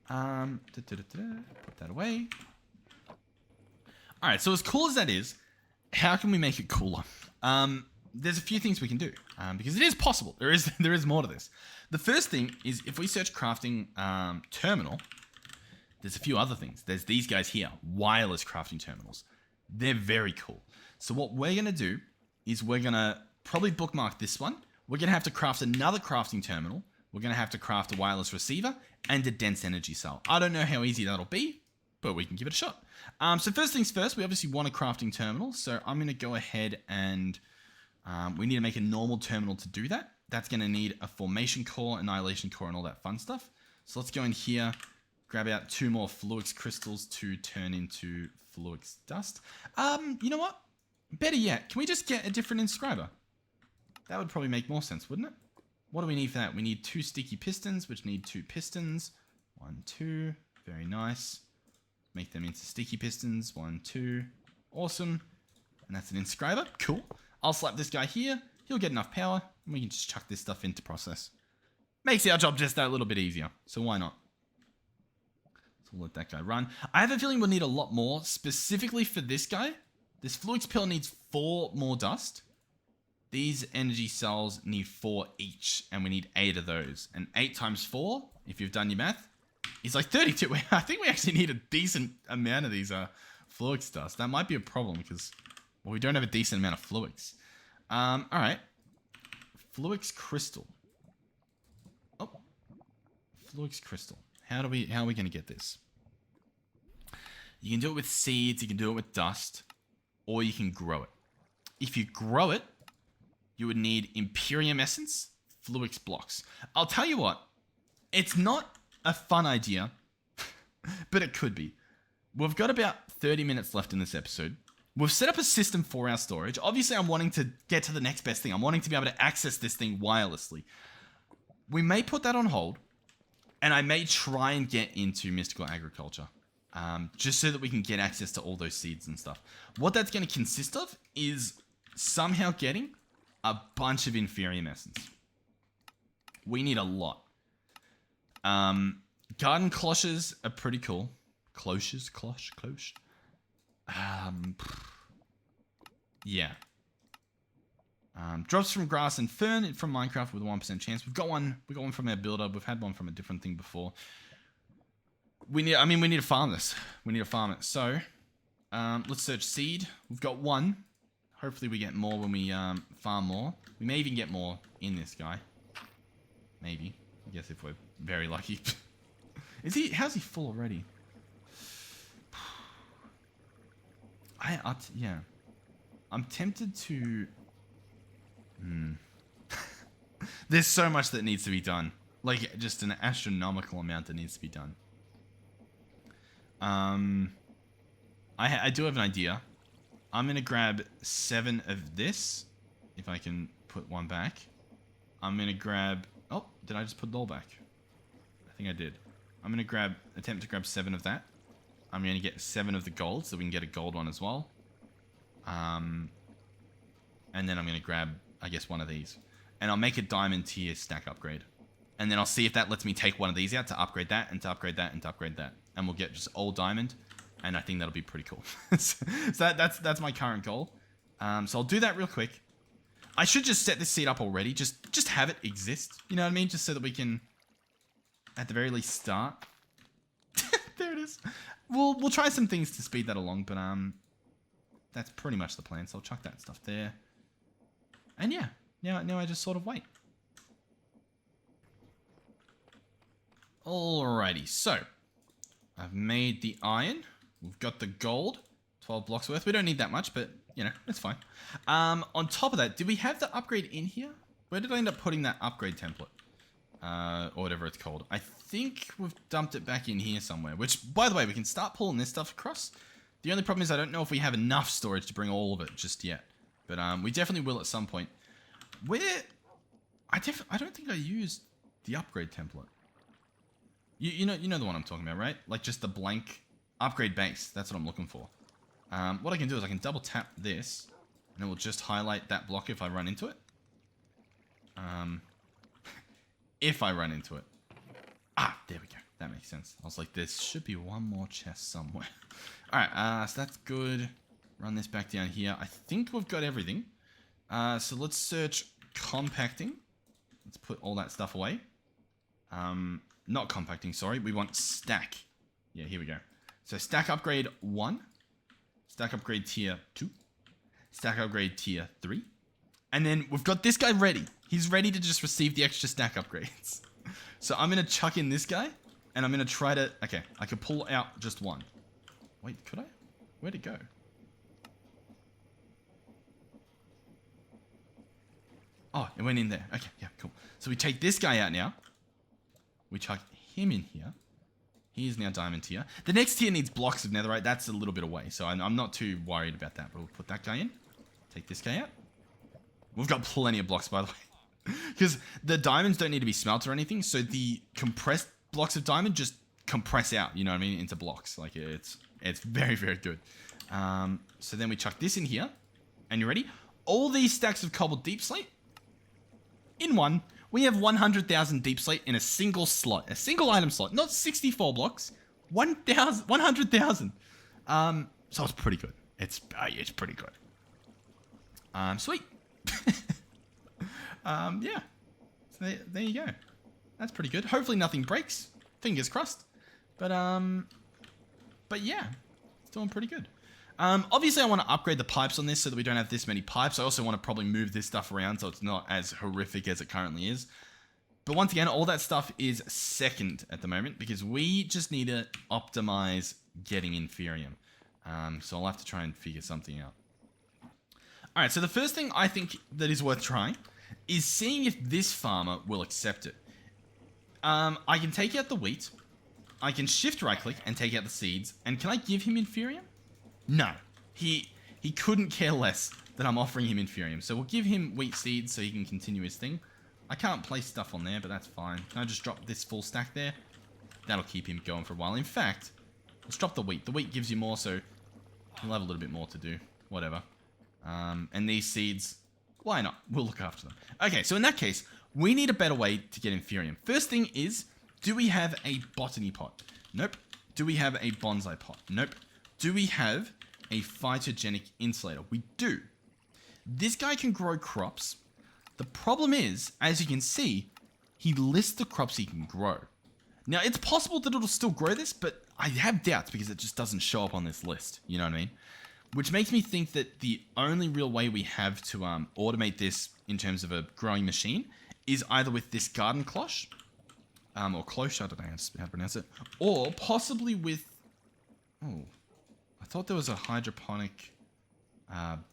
Put that away. Alright, so as cool as that is, how can we make it cooler? There's a few things we can do, because it is possible. There is more to this. The first thing is if we search crafting terminal, there's a few other things. There's these guys here, wireless crafting terminals. They're very cool. So what we're going to do is we're going to probably bookmark this one. We're going to have to craft another crafting terminal we're going to have to craft a wireless receiver and a dense energy cell. I don't know how easy that'll be, but we can give it a shot. So first things first, we obviously want a crafting terminal. So I'm going to go ahead and we need to make a normal terminal to do that. That's going to need a formation core, annihilation core, and all that fun stuff. So let's go in here, grab out 2 more Fluix crystals to turn into Fluix dust. You know what? Better yet, can we just get a different inscriber? That would probably make more sense, wouldn't it? What do we need for that? We need 2 sticky pistons, which need 2 pistons. 1, 2. Very nice. Make them into sticky pistons. 1, 2. Awesome. And that's an inscriber. Cool. I'll slap this guy here. He'll get enough power, and we can just chuck this stuff into process. Makes our job just that little bit easier. So why not? So we'll let that guy run. I have a feeling we'll need a lot more, specifically for this guy. This Fluix pill needs 4 more dust. These energy cells need 4 each, and we need 8 of those. And 8 times 4, if you've done your math, is like 32. I think we actually need a decent amount of these Fluix dust. That might be a problem because, well, we don't have a decent amount of Fluix. All right. Fluix crystal. Oh, Fluix crystal. How are we going to get this? You can do it with seeds. You can do it with dust, or you can grow it. If you grow it, you would need Imperium essence, Fluix blocks. I'll tell you what, it's not a fun idea, but it could be. We've got about 30 minutes left in this episode. We've set up a system for our storage. Obviously, I'm wanting to get to the next best thing. I'm wanting to be able to access this thing wirelessly. We may put that on hold, and I may try and get into mystical agriculture, just so that we can get access to all those seeds and stuff. What that's going to consist of is somehow getting a bunch of Inferium essence. We need a lot. Garden cloches are pretty cool. Cloche. Yeah. Drops from grass and fern from Minecraft with a 1% chance. We've got one from our builder. We've had one from a different thing before. We need to farm this. We need to farm it. So, let's search seed. We've got 1. Hopefully we get more when we farm more. We may even get more in this guy. Maybe. I guess if we're very lucky. How's he full already? Yeah. I'm tempted to... There's so much that needs to be done. Like, just an astronomical amount that needs to be done. I do have an idea. I'm going to grab 7 of this. If I can put one back. I'm going to grab... Oh, did I just put it all back? I think I did. I'm going to attempt to grab 7 of that. I'm going to get 7 of the gold so we can get a gold one as well. And then I'm going to grab, I guess, 1 of these. And I'll make a diamond tier stack upgrade. And then I'll see if that lets me take one of these out to upgrade that and to upgrade that and to upgrade that. And we'll get just all diamond. And I think that'll be pretty cool. So that's my current goal. So I'll do that real quick. I should just set this seed up already. Just have it exist. You know what I mean? Just so that we can, at the very least, start. There it is. We'll try some things to speed that along, but that's pretty much the plan. So I'll chuck that stuff there. And yeah, now I just sort of wait. Alrighty, so I've made the iron. We've got the gold, 12 blocks worth. We don't need that much, but you know, it's fine. On top of that, did we have the upgrade in here? Where did I end up putting that upgrade template? Or whatever it's called. I think we've dumped it back in here somewhere, which, by the way, we can start pulling this stuff across. The only problem is I don't know if we have enough storage to bring all of it just yet. But we definitely will at some point. I don't think I used the upgrade template. You know the one I'm talking about, right? Like just the blank upgrade base. That's what I'm looking for. What I can do is I can double tap this, and it will just highlight that block if I run into it. If I run into it. Ah, there we go. That makes sense. I was like, there should be one more chest somewhere. Alright, so that's good. Run this back down here. I think we've got everything. So let's search compacting. Let's put all that stuff away. Not compacting, sorry. We want stack. Yeah, here we go. So stack upgrade 1. Stack upgrade tier 2. Stack upgrade tier 3. And then we've got this guy ready. He's ready to just receive the extra stack upgrades. So I'm going to chuck in this guy, and I'm going to try to... Okay, I could pull out just one. Wait, could I? Where'd it go? Oh, it went in there. Okay, yeah, cool. So we take this guy out now. We chuck him in here. He is now diamond tier. The next tier needs blocks of netherite. That's a little bit away, so I'm not too worried about that. But we'll put that guy in. Take this guy out. We've got plenty of blocks, by the way. Because the diamonds don't need to be smelted or anything, so the compressed blocks of diamond just compress out, you know what I mean, into blocks. Like, it's very, very good. So then we chuck this in here. And you ready? All these stacks of cobbled deep slate in one. We have 100,000 deep slate in a single slot. A single item slot. Not 64 blocks. 100,000. So it's pretty good. It's pretty good. Sweet. Yeah. So there you go. That's pretty good. Hopefully nothing breaks. Fingers crossed. But yeah. It's doing pretty good. Obviously I want to upgrade the pipes on this so that we don't have this many pipes. I also want to probably move this stuff around so it's not as horrific as it currently is. But once again, all that stuff is second at the moment because we just need to optimize getting Inferium. So I'll have to try and figure something out. Alright, so the first thing I think that is worth trying is seeing if this farmer will accept it. I can take out the wheat. I can shift right click and take out the seeds. And can I give him Inferium? No, he couldn't care less that I'm offering him Inferium. So we'll give him wheat seeds so he can continue his thing. I can't place stuff on there, but that's fine. Can I just drop this full stack there? That'll keep him going for a while. In fact, let's drop the wheat. The wheat gives you more, so he'll have a little bit more to do. Whatever. And these seeds, why not? We'll look after them. Okay, so in that case, we need a better way to get Inferium. First thing is, do we have a botany pot? Nope. Do we have a bonsai pot? Nope. Do we have a phytogenic insulator? We do. This guy can grow crops. The problem is, as you can see, he lists the crops he can grow. Now, it's possible that it'll still grow this, but I have doubts because it just doesn't show up on this list. You know what I mean? Which makes me think that the only real way we have to automate this in terms of a growing machine is either with this garden cloche, or cloche, I don't know how to pronounce it, or possibly with... Oh, I thought there was a hydroponic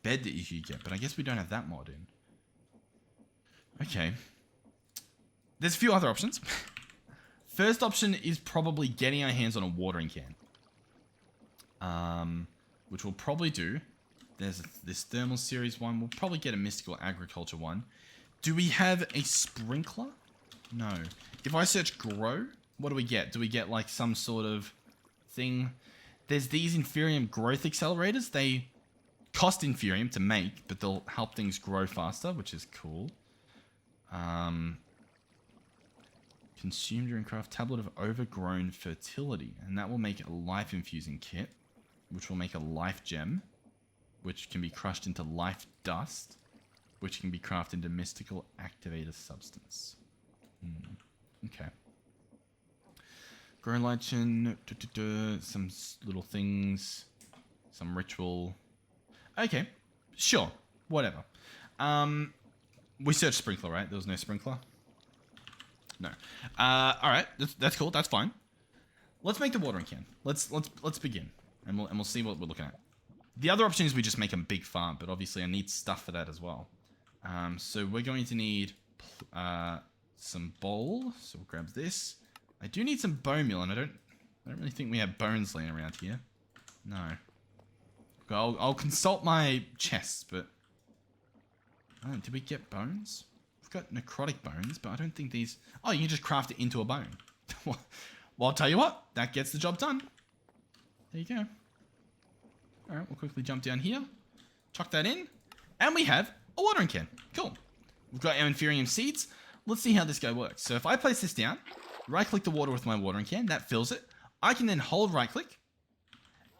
bed that you could get, but I guess we don't have that mod in. Okay. There's a few other options. First option is probably getting our hands on a watering can. Which we'll probably do. There's this thermal series one. We'll probably get a mystical agriculture one. Do we have a sprinkler? No. If I search grow, what do we get? Do we get like some sort of thing? There's these Inferium growth accelerators. They cost Inferium to make, but they'll help things grow faster, which is cool. Consume during craft tablet of overgrown fertility, and that will make a life infusing kit, which will make a life gem, which can be crushed into life dust, which can be crafted into mystical activator substance. Okay. Grow lichen, some little things, some ritual. Okay, sure, whatever. We searched sprinkler, right? There was no sprinkler? No. Alright, that's cool, that's fine. Let's make the watering can. Let's begin. And we'll see what we're looking at. The other option is we just make a big farm, but obviously I need stuff for that as well. So we're going to need some bowl. So we'll grab this. I do need some bone meal, and I don't really think we have bones laying around here. No. I'll consult my chests, but oh, did we get bones? We've got necrotic bones, but I don't think these... Oh, you can just craft it into a bone. Well, I'll tell you what. That gets the job done. There you go. Alright, we'll quickly jump down here. Chuck that in. And we have a watering can. Cool. We've got our Inferium seeds. Let's see how this guy works. So if I place this down, right-click the water with my watering can, that fills it. I can then hold right-click.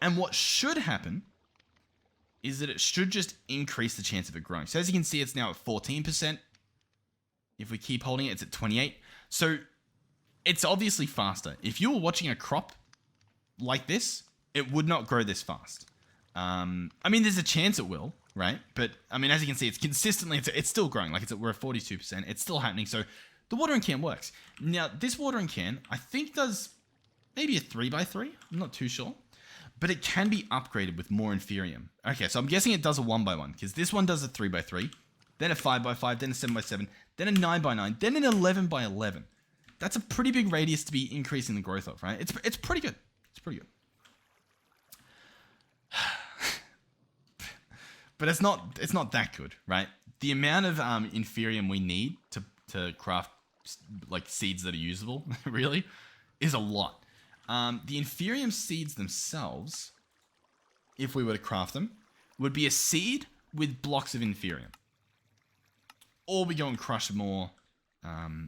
And what should happen is that it should just increase the chance of it growing. So as you can see, it's now at 14%. If we keep holding it, it's at 28. So it's obviously faster. If you were watching a crop like this, it would not grow this fast. I mean, there's a chance it will, right? But I mean, as you can see, it's consistently, it's still growing. Like we're at 42%. It's still happening. So the watering can works. Now, this watering can, I think does maybe a 3x3. I'm not too sure. But it can be upgraded with more Inferium. Okay, so I'm guessing it does a 1x1, because this one does a 3x3, then a 5x5, then a 7x7, then a 9x9, then an 11x11. That's a pretty big radius to be increasing the growth of, right? It's pretty good. It's pretty good. But it's not that good, right? The amount of Inferium we need to craft like seeds that are usable, really, is a lot. The Inferium seeds themselves, if we were to craft them, would be a seed with blocks of Inferium. Or we go and crush more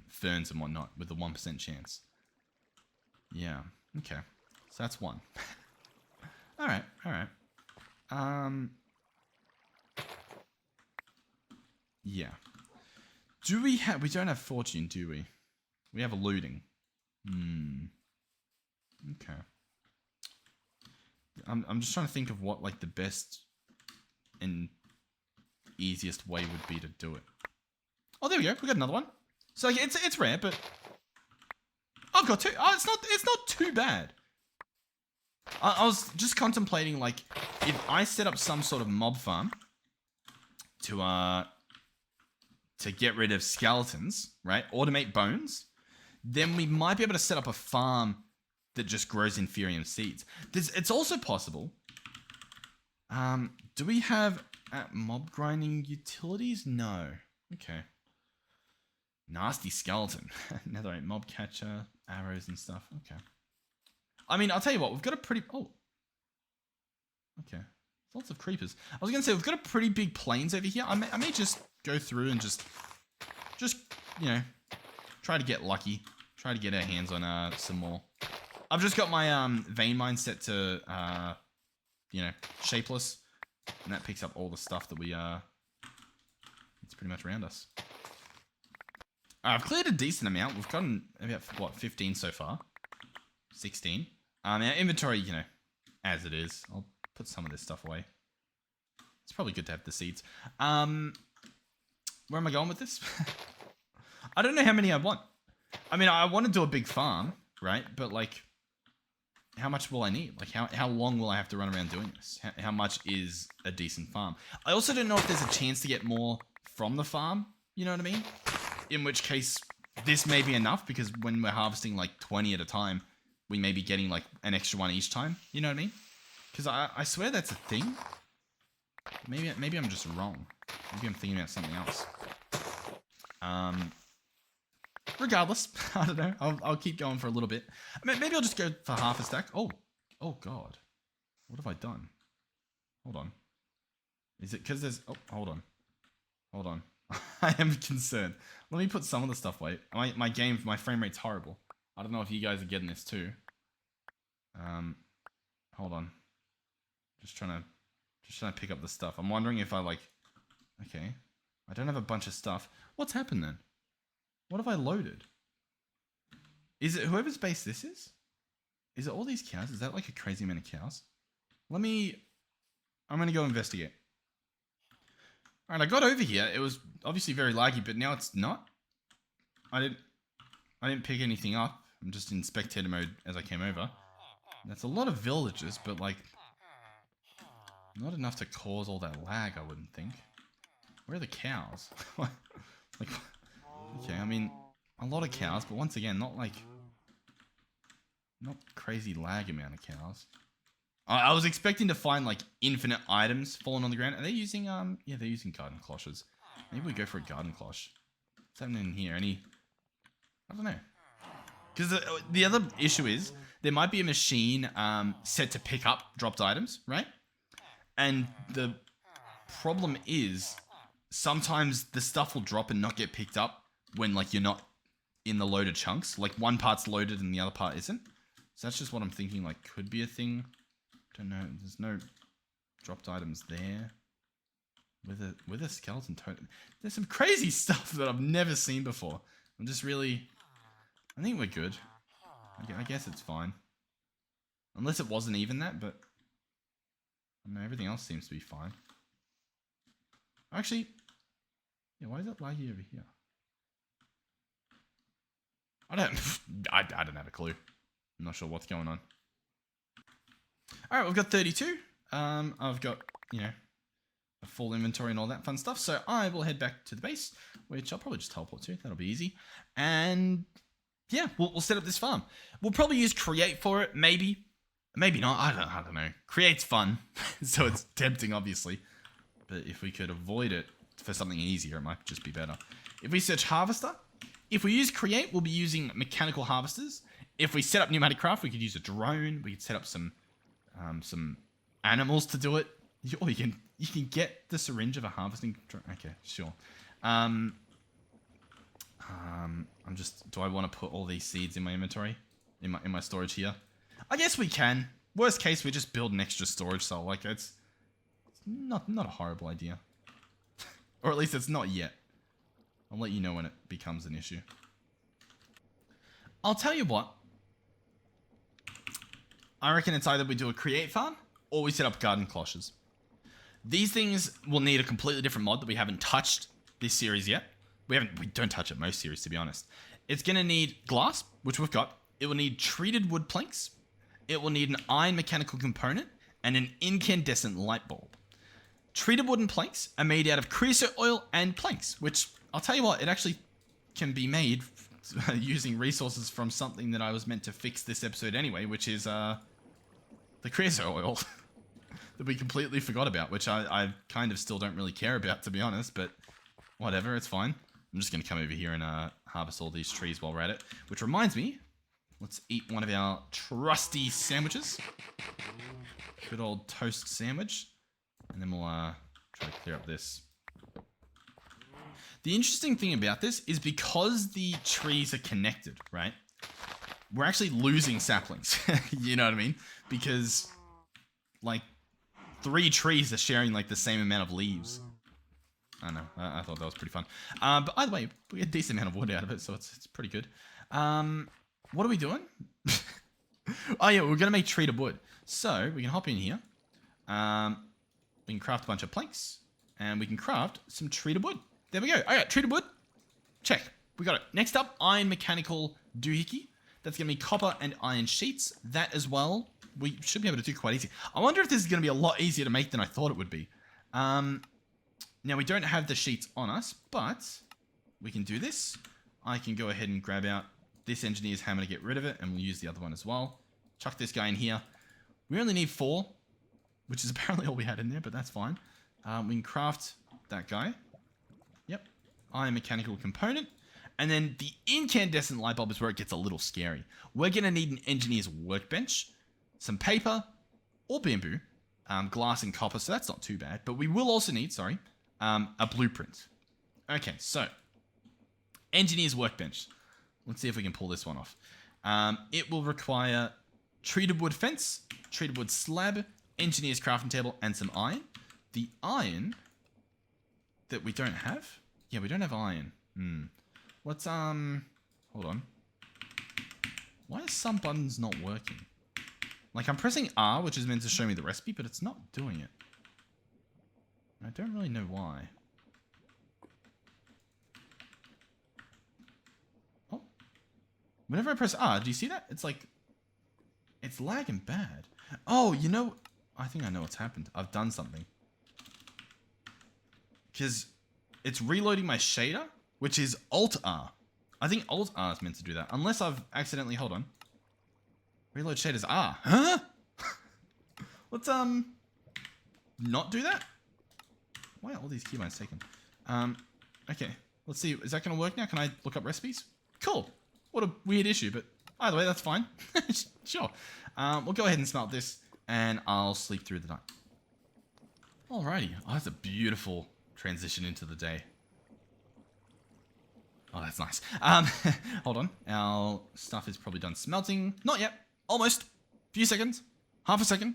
ferns and whatnot with a 1% chance. Yeah, okay. So that's one. Alright. Yeah. We don't have fortune, do we? We have a looting. Okay. I'm just trying to think of what like the best and easiest way would be to do it. Oh, there we go. We got another one. So it's rare, but I've got two. Oh, it's not too bad. I was just contemplating like if I set up some sort of mob farm to get rid of skeletons, right? Automate bones, then we might be able to set up a farm that just grows Inferium seeds. It's also possible. Do we have mob grinding utilities? No. Okay. Nasty skeleton. Netherite mob catcher, arrows and stuff. Okay. I mean, I'll tell you what, we've got a pretty... Oh. Okay. Lots of creepers. I was going to say, we've got a pretty big plains over here. I may just go through and just, you know, try to get lucky. Try to get our hands on some more. I've just got my vein mine set to, you know, shapeless. And that picks up all the stuff that it's pretty much around us. I've cleared a decent amount. We've gotten about, what, 15 so far? 16. Our inventory, you know, as it is. I'll put some of this stuff away. It's probably good to have the seeds. Where am I going with this? I don't know how many I want. I mean, I want to do a big farm, right? But, like, how much will I need? Like, how long will I have to run around doing this? How much is a decent farm? I also don't know if there's a chance to get more from the farm. You know what I mean? In which case, this may be enough, because when we're harvesting, like, 20 at a time, we may be getting, like, an extra one each time. You know what I mean? Because I swear that's a thing. Maybe I'm just wrong. Maybe I'm thinking about something else. Regardless, I don't know. I'll keep going for a little bit. I mean, maybe I'll just go for half a stack. Oh God. What have I done? Hold on. Is it because there's... Oh, hold on. I am concerned. Let me put some of the stuff away. My frame rate's horrible. I don't know if you guys are getting this too. Hold on. Just trying to pick up the stuff. I'm wondering if I like... Okay. I don't have a bunch of stuff. What's happened then? What have I loaded? Is it whoever's base this is? Is it all these cows? Is that like a crazy amount of cows? I'm going to go investigate. Alright, I got over here. It was obviously very laggy, but now it's not. I didn't pick anything up. I'm just in spectator mode as I came over. That's a lot of villages, but like... not enough to cause all that lag, I wouldn't think. Where are the cows? Like... Okay, I mean, a lot of cows, but once again, not crazy lag amount of cows. I was expecting to find like infinite items falling on the ground. Are they using yeah, they're using garden cloches. Maybe we go for a garden cloche. What's happening in here? I don't know. Because the other issue is there might be a machine set to pick up dropped items, right? And the problem is sometimes the stuff will drop and not get picked up when like you're not in the loaded chunks. Like one part's loaded and the other part isn't. So that's just what I'm thinking like could be a thing. Don't know. There's no dropped items there. With a skeleton totem. There's some crazy stuff that I've never seen before. I'm just really... I think we're good. I guess it's fine. Unless it wasn't even that, but... I don't know, everything else seems to be fine. Actually... Yeah, why is that laggy over here? I don't have a clue. I'm not sure what's going on. All right, we've got 32. I've got, you know, a full inventory and all that fun stuff. So I will head back to the base, which I'll probably just teleport to. That'll be easy. And yeah, we'll set up this farm. We'll probably use create for it, maybe. Maybe not. I don't know. Create's fun, so it's tempting, obviously. But if we could avoid it for something easier, it might just be better. If we search harvester, if we use create, we'll be using mechanical harvesters. If we set up pneumatic craft, we could use a drone. We could set up some animals to do it. Or you can get the syringe of a harvesting drone. Okay, sure. Do I want to put all these seeds in my inventory? In my storage here? I guess we can. Worst case, we just build an extra storage cell. Like, it's not a horrible idea. Or at least it's not yet. I'll let you know when it becomes an issue. I'll tell you what. I reckon it's either we do a create farm or we set up garden cloches. These things will need a completely different mod that we haven't touched this series yet. We don't touch it most series, to be honest. It's going to need glass, which we've got. It will need treated wood planks. It will need an iron mechanical component and an incandescent light bulb. Treated wooden planks are made out of creosote oil and planks, which I'll tell you what, it actually can be made using resources from something that I was meant to fix this episode anyway, which is the creosote oil that we completely forgot about, which I kind of still don't really care about, to be honest, but whatever, it's fine. I'm just going to come over here and harvest all these trees while we're at it, which reminds me, let's eat one of our trusty sandwiches. Good old toast sandwich. And then we'll try to clear up this. The interesting thing about this is because the trees are connected, right? We're actually losing saplings. You know what I mean? Because, like, 3 trees are sharing, like, the same amount of leaves. I don't know. I thought that was pretty fun. But either way, we get a decent amount of wood out of it, so it's pretty good. What are we doing? Oh, yeah, we're going to make treated wood. So, we can hop in here. We can craft a bunch of planks. And we can craft some treated wood. There we go. All right, treated wood. Check. We got it. Next up, iron mechanical doohickey. That's going to be copper and iron sheets. That as well, we should be able to do quite easy. I wonder if this is going to be a lot easier to make than I thought it would be. Now, we don't have the sheets on us, but we can do this. I can go ahead and grab out this engineer's hammer to get rid of it, and we'll use the other one as well. Chuck this guy in here. We only need 4, which is apparently all we had in there, but that's fine. We can craft that guy. Yep. Iron mechanical component. And then the incandescent light bulb is where it gets a little scary. We're going to need an engineer's workbench, some paper, or bamboo, glass and copper, so that's not too bad. But we will also need, a blueprint. Okay, so, engineer's workbench. Let's see if we can pull this one off. It will require treated wood fence, treated wood slab, engineer's crafting table, and some iron. The iron that we don't have? Yeah, we don't have iron. Let's, hold on. Why are some buttons not working? Like, I'm pressing R, which is meant to show me the recipe, but it's not doing it. I don't really know why. Oh. Whenever I press R, do you see that? It's like, it's lagging bad. Oh, you know, I think I know what's happened. I've done something. Because it's reloading my shader, which is Alt-R. I think Alt-R is meant to do that. Unless I've accidentally... Hold on. Reload shaders R. Huh? Let's, not do that? Why are all these keybinds taken? Okay. Let's see. Is that going to work now? Can I look up recipes? Cool. What a weird issue, but either way, that's fine. Sure. We'll go ahead and smelt this, and I'll sleep through the night. Alrighty. Oh, that's a beautiful transition into the day. Oh, that's nice. Hold on. Our stuff is probably done smelting. Not yet. Almost. Few seconds. Half a second.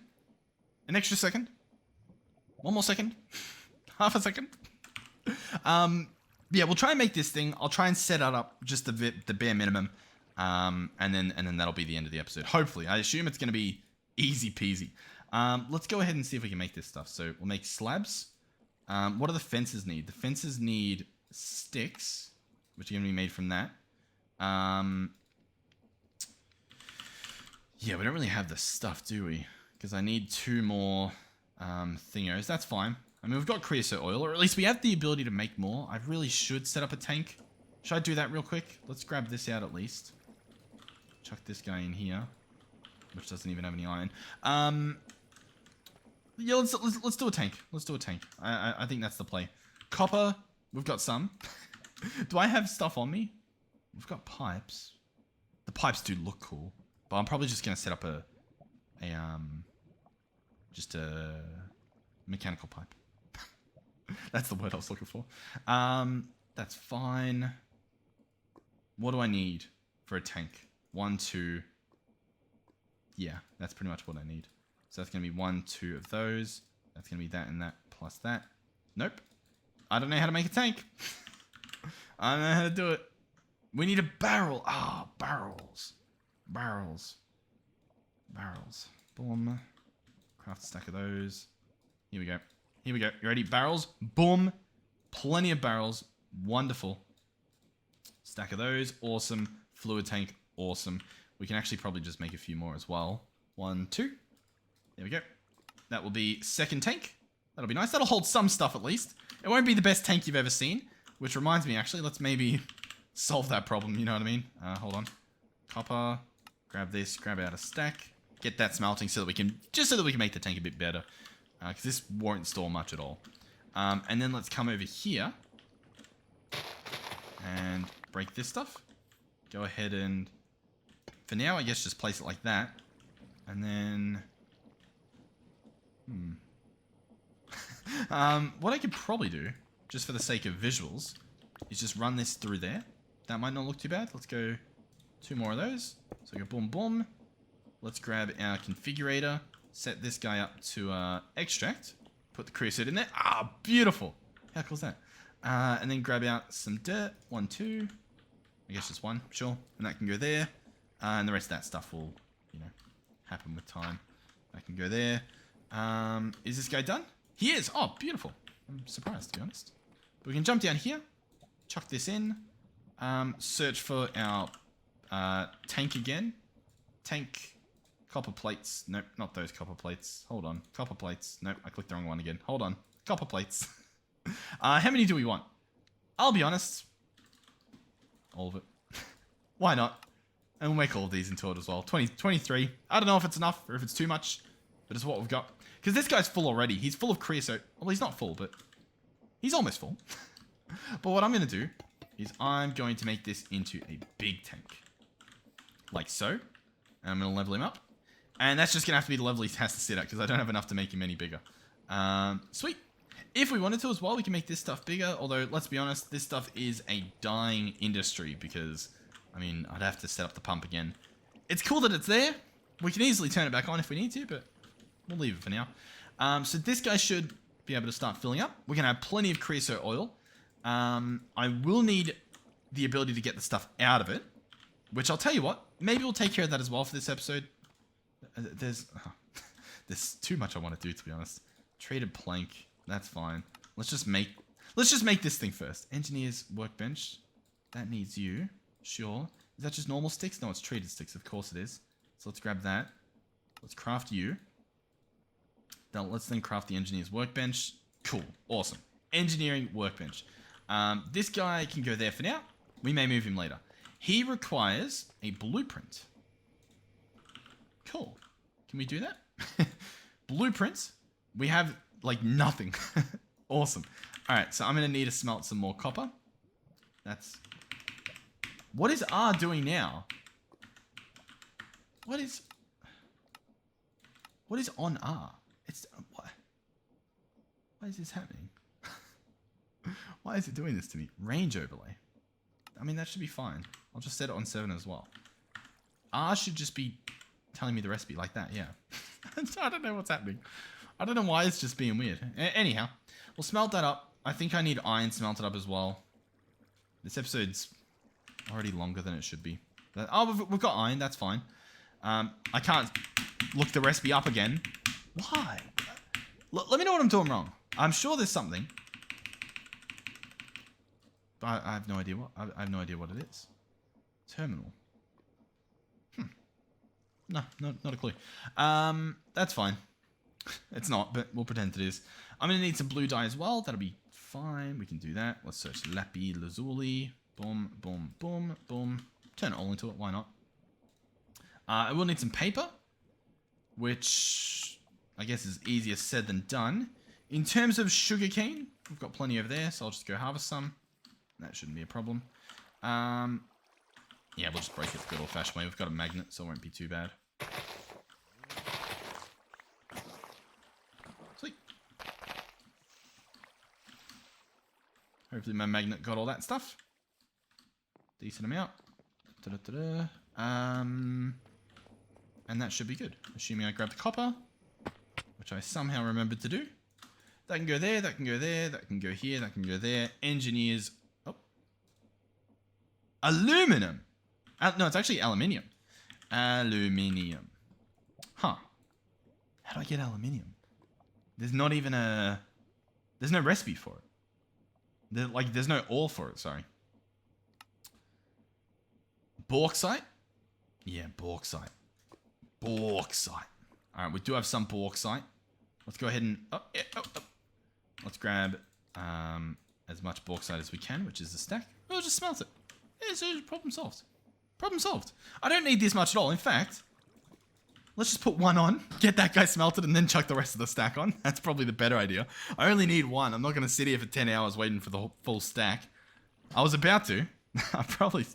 An extra second. One more second. Half a second. Yeah, we'll try and make this thing. I'll try and set it up just the bare minimum. And then that'll be the end of the episode. Hopefully. I assume it's going to be easy peasy. Let's go ahead and see if we can make this stuff. So we'll make slabs. What do the fences need? The fences need sticks, which are going to be made from that. Yeah, we don't really have the stuff, do we? Because I need 2 more thingos. That's fine. I mean, we've got creosote oil, or at least we have the ability to make more. I really should set up a tank. Should I do that real quick? Let's grab this out at least. Chuck this guy in here, which doesn't even have any iron. Yeah, let's do a tank. Let's do a tank. I think that's the play. Copper, we've got some. Do I have stuff on me? We've got pipes. The pipes do look cool, but I'm probably just gonna set up just a mechanical pipe. That's the word I was looking for. That's fine. What do I need for a tank? 1, 2. Yeah, that's pretty much what I need. So that's going to be 1, 2 of those. That's going to be that and that plus that. Nope. I don't know how to make a tank. I don't know how to do it. We need a barrel. Ah, barrels. Barrels. Barrels. Boom. Craft a stack of those. Here we go. Here we go. You ready? Barrels. Boom. Plenty of barrels. Wonderful. Stack of those. Awesome. Fluid tank. Awesome. We can actually probably just make a few more as well. 1, 2. There we go. That will be second tank. That'll be nice. That'll hold some stuff at least. It won't be the best tank you've ever seen. Which reminds me, actually, let's maybe solve that problem. You know what I mean? Hold on. Copper. Grab this. Grab out a stack. Get that smelting so that we can, just so that we can make the tank a bit better. Because this won't store much at all. And then let's come over here. And break this stuff. Go ahead and, for now, I guess just place it like that. And then, what I could probably do, just for the sake of visuals, is just run this through there. That might not look too bad. Let's go 2 more of those. So go boom, boom. Let's grab our configurator. Set this guy up to extract. Put the creosote in there. Ah, beautiful. How cool is that? And then grab out some dirt. 1, 2. I guess just 1, sure. And that can go there. And the rest of that stuff will, you know, happen with time. That can go there. Is this guy done? He is. Oh, beautiful. I'm surprised, to be honest. But we can jump down here. Chuck this in. Search for our tank again. Tank. Copper plates. Nope, not those copper plates. Hold on. Copper plates. Nope, I clicked the wrong one again. Hold on. Copper plates. How many do we want? I'll be honest. All of it. Why not? And we'll make all of these into it as well. 23. I don't know if it's enough or if it's too much, but it's what we've got. Because this guy's full already. He's full of creosote. Well, he's not full, but he's almost full. But what I'm going to do is I'm going to make this into a big tank. Like so. And I'm going to level him up. And that's just going to have to be the level he has to sit at because I don't have enough to make him any bigger. Sweet. If we wanted to as well, we can make this stuff bigger. Although, let's be honest, this stuff is a dying industry because, I mean, I'd have to set up the pump again. It's cool that it's there. We can easily turn it back on if we need to, but we'll leave it for now. So this guy should be able to start filling up. We're going to have plenty of creosote oil. I will need the ability to get the stuff out of it, which I'll tell you what, maybe we'll take care of that as well for this episode. There's too much I want to do, to be honest. Traded plank, that's fine. Let's just make this thing first. Engineer's workbench, that needs you, sure. Is that just normal sticks? No, it's treated sticks, of course it is. So let's grab that. Let's craft you. Now let's then craft the engineer's workbench. Cool, awesome. Engineering workbench. This guy can go there for now. We may move him later. He requires a blueprint. Cool. Can we do that? Blueprints. We have, like, nothing. Awesome. Alright, so I'm going to need to smelt some more copper. That's... What is R doing now? What is on R? It's... What? Why is this happening? Why is it doing this to me? Range overlay. I mean, that should be fine. I'll just set it on 7 as well. R should just be telling me the recipe like that, yeah. I don't know what's happening. I don't know why it's just being weird. Anyhow, we'll smelt that up. I think I need iron smelted up as well. This episode's already longer than it should be. Oh, we've got iron, that's fine. I can't look the recipe up again. Why? Let me know what I'm doing wrong. I'm sure there's something. But I have no idea what. I have no idea what it is. Terminal. No, not a clue. That's fine. It's not, but we'll pretend it is. I'm going to need some blue dye as well. That'll be fine. We can do that. Let's search Lapis Lazuli. Boom, boom, boom, boom. Turn it all into it. Why not? I will need some paper, which I guess is easier said than done. In terms of sugarcane, we've got plenty over there, so I'll just go harvest some. That shouldn't be a problem. Yeah, we'll just break it the good old-fashioned way. We've got a magnet, so it won't be too bad. Sweet. Hopefully my magnet got all that stuff. Decent amount. Da-da-da-da. And that should be good. Assuming I grab the copper, which I somehow remembered to do. That can go there, that can go there, that can go here, that can go there. Engineers. Oh. Aluminum. No, it's actually aluminium. Aluminium. Huh. How do I get aluminium? There's not even a... There's no recipe for it. There's no ore for it, sorry. Bauxite? Yeah, bauxite. Bauxite. Alright, we do have some bauxite. Let's go ahead and... Let's grab as much bauxite as we can, which is the stack. We'll just smelt it. Yeah, so problem solved. Problem solved. I don't need this much at all. In fact, let's just put one on, get that guy smelted, and then chuck the rest of the stack on. That's probably the better idea. I only need one. I'm not going to sit here for 10 hours waiting for the full stack. I was about to. I probably...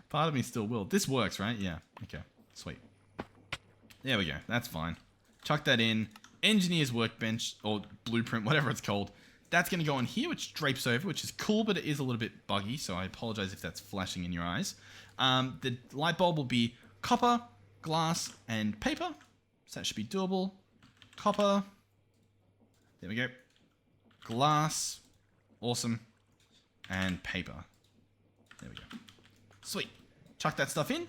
Part of me still will. This works, right? Yeah. Okay. Sweet. There we go. That's fine. Chuck that in. Engineer's workbench, or blueprint, whatever it's called. That's going to go in here, which drapes over, which is cool, but it is a little bit buggy, so I apologize if that's flashing in your eyes. The light bulb will be copper, glass, and paper. So that should be doable. Copper. There we go. Glass. Awesome. And paper. There we go. Sweet. Chuck that stuff in.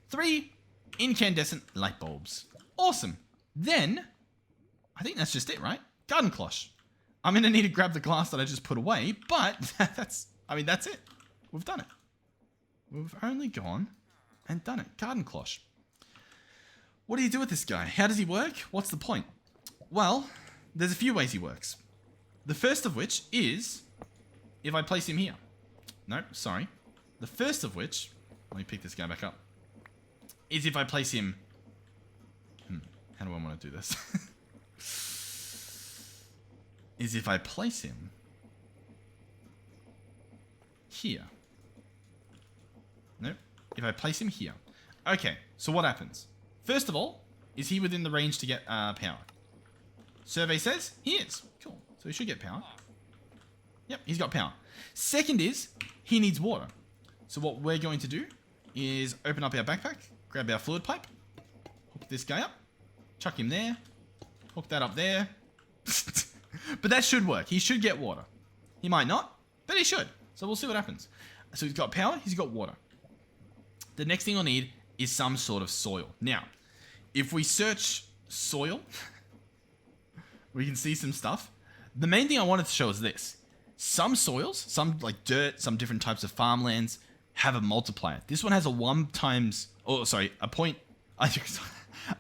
3 incandescent light bulbs. Awesome. Then, I think that's just it, right? Garden cloche. I'm going to need to grab the glass that I just put away, but that's it. We've done it. We've only gone and done it. Garden cloche. What do you do with this guy? How does he work? What's the point? Well, there's a few ways he works. The first of which is if I place him here. No, sorry. The first of which, let me pick this guy back up, is if I place him... how do I want to do this? Is if I place him here. Nope. If I place him here. Okay, so what happens? First of all, is he within the range to get power? Survey says he is. Cool. So he should get power. Yep, he's got power. Second is, he needs water. So what we're going to do is open up our backpack, grab our fluid pipe, hook this guy up, chuck him there, hook that up there. But that should work. He should get water. He might not, but he should. So we'll see what happens. So he's got power, he's got water. The next thing I'll need is some sort of soil. Now, if we search soil, we can see some stuff. The main thing I wanted to show is this. Some soils, some like dirt, some different types of farmlands have a multiplier. This one has a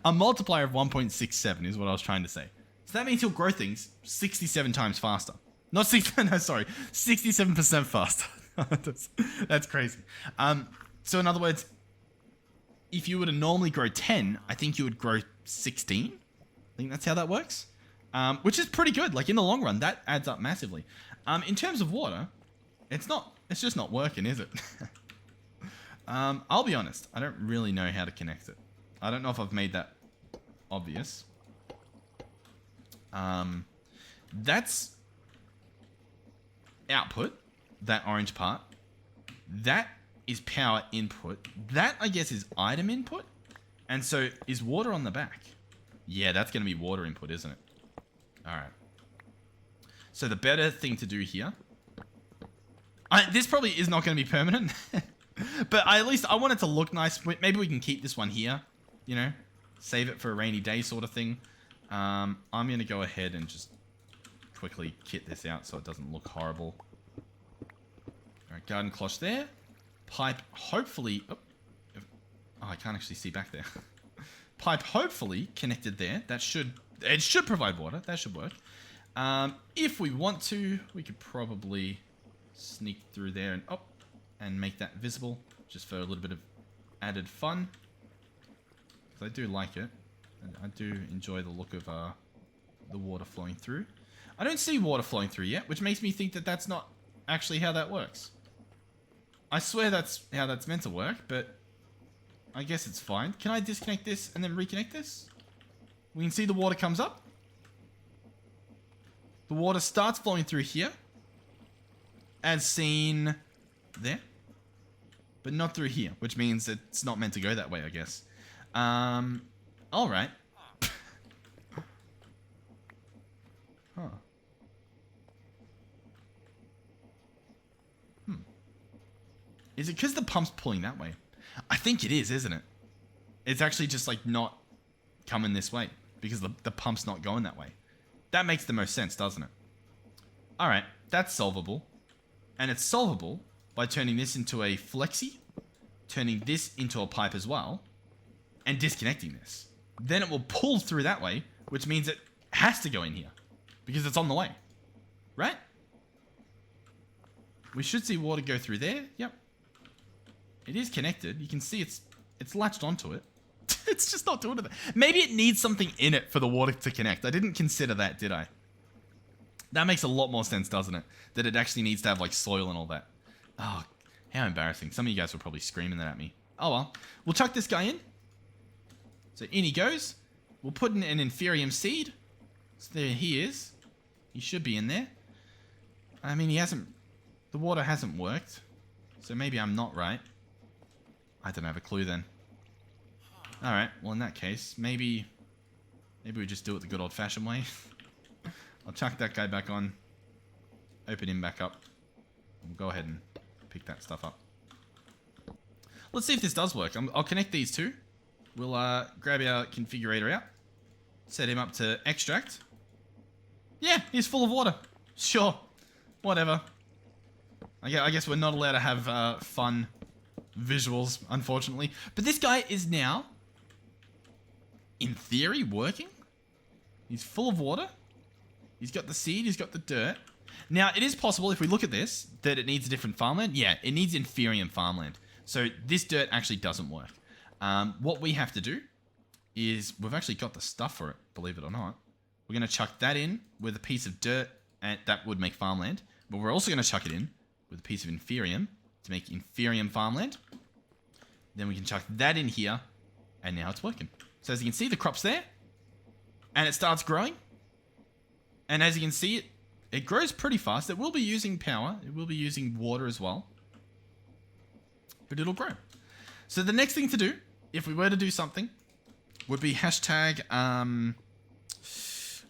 a multiplier of 1.67 is what I was trying to say. So that means he'll grow things 67 times faster. Not 60, no, sorry, 67% faster. That's crazy. So in other words, if you were to normally grow 10, I think you would grow 16. I think that's how that works. Which is pretty good. Like in the long run, that adds up massively. In terms of water, it's just not working, is it? I'll be honest. I don't really know how to connect it. I don't know if I've made that obvious. That's output, that orange part. That is power input. That, I guess, is item input. And so, is water on the back? Yeah, that's going to be water input, isn't it? Alright. So the better thing to do here... this probably is not going to be permanent. But at least I want it to look nice. Maybe we can keep this one here. You know? Save it for a rainy day sort of thing. I'm going to go ahead and just quickly kit this out so it doesn't look horrible. Alright, garden cloche there. Pipe, hopefully... Oh, I can't actually see back there. pipe hopefully connected there. It should provide water. That should work. If we want to, we could probably sneak through there and up and make that visible just for a little bit of added fun. Because I do like it. And I do enjoy the look of the water flowing through. I don't see water flowing through yet, which makes me think that that's not actually how that works. I swear that's how that's meant to work, but I guess it's fine. Can I disconnect this and then reconnect this? We can see the water comes up. The water starts flowing through here, as seen there, but not through here, which means it's not meant to go that way, I guess. All right. Huh. Is it because the pump's pulling that way? I think it is, isn't it? It's actually just like not coming this way because the pump's not going that way. That makes the most sense, doesn't it? All right, that's solvable. And it's solvable by turning this into a flexi, turning this into a pipe as well, and disconnecting this. Then it will pull through that way, which means it has to go in here because it's on the way, right? We should see water go through there. Yep. It is connected. You can see it's latched onto it. It's just not doing it. Maybe it needs something in it for the water to connect. I didn't consider that, did I? That makes a lot more sense, doesn't it? That it actually needs to have like soil and all that. Oh, how embarrassing. Some of you guys were probably screaming that at me. Oh well. We'll chuck this guy in. So in he goes. We'll put in an inferium seed. So there he is. He should be in there. I mean, the water hasn't worked. So maybe I'm not right. I don't have a clue then. Alright, well in that case, maybe we just do it the good old-fashioned way. I'll chuck that guy back on. Open him back up. We'll go ahead and pick that stuff up. Let's see if this does work. I'll connect these two. We'll grab our configurator out. Set him up to extract. Yeah, he's full of water. Sure. Whatever. I guess we're not allowed to have fun visuals, unfortunately. But this guy is now, in theory, working. He's full of water. He's got the seed. He's got the dirt. Now, it is possible, if we look at this, that it needs a different farmland. Yeah, it needs inferium farmland. So this dirt actually doesn't work. What we have to do is, we've actually got the stuff for it, believe it or not. We're going to chuck that in with a piece of dirt, and that would make farmland. But we're also going to chuck it in with a piece of inferium to make inferium farmland. Then we can chuck that in here, and now it's working. So as you can see, the crop's there, and it starts growing. And as you can see, it grows pretty fast. It will be using power. It will be using water as well. But it'll grow. So the next thing to do, if we were to do something, would be hashtag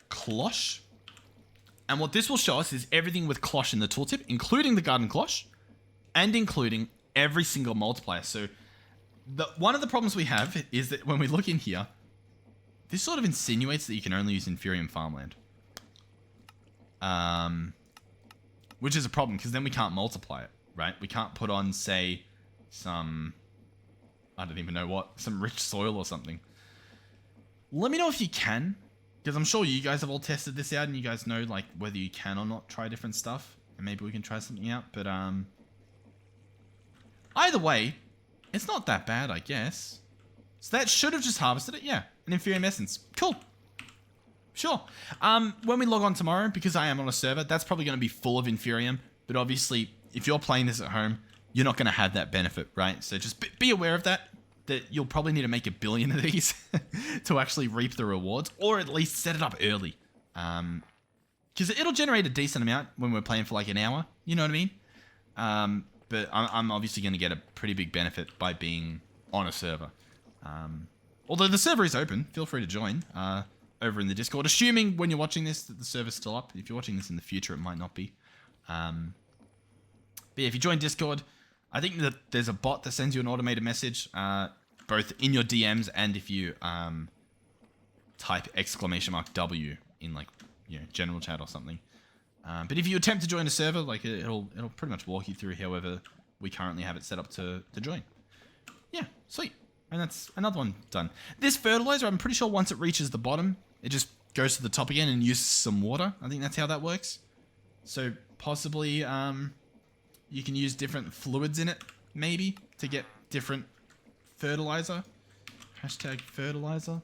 cloche. And what this will show us is everything with cloche in the tooltip, including the garden cloche, and including every single multiplier. So one of the problems we have is that when we look in here, this sort of insinuates that you can only use inferium farmland. Which is a problem, because then we can't multiply it, right? We can't put on, say, some, I don't even know what, some rich soil or something. Let me know if you can, because I'm sure you guys have all tested this out and you guys know like whether you can or not try different stuff, and maybe we can try something out. But either way, it's not that bad, I guess. So that should have just harvested it. Yeah, an inferium essence. Cool. Sure. When we log on tomorrow, because I am on a server, that's probably going to be full of inferium. But obviously, if you're playing this at home, you're not going to have that benefit, right? So just be aware of that you'll probably need to make 1 billion of these to actually reap the rewards, or at least set it up early. Because it'll generate a decent amount when we're playing for like an hour, you know what I mean? But I'm obviously going to get a pretty big benefit by being on a server. Although the server is open, feel free to join over in the Discord, assuming when you're watching this that the server's still up. If you're watching this in the future, it might not be. But yeah, if you join Discord, I think that there's a bot that sends you an automated message, both in your DMs and if you type !W in like, you know, general chat or something. But if you attempt to join a server, like it'll pretty much walk you through however we currently have it set up to join. Yeah, sweet. And that's another one done. This fertilizer, I'm pretty sure once it reaches the bottom, it just goes to the top again and uses some water. I think that's how that works. So possibly you can use different fluids in it, maybe, to get different fertilizer. Hashtag fertilizer.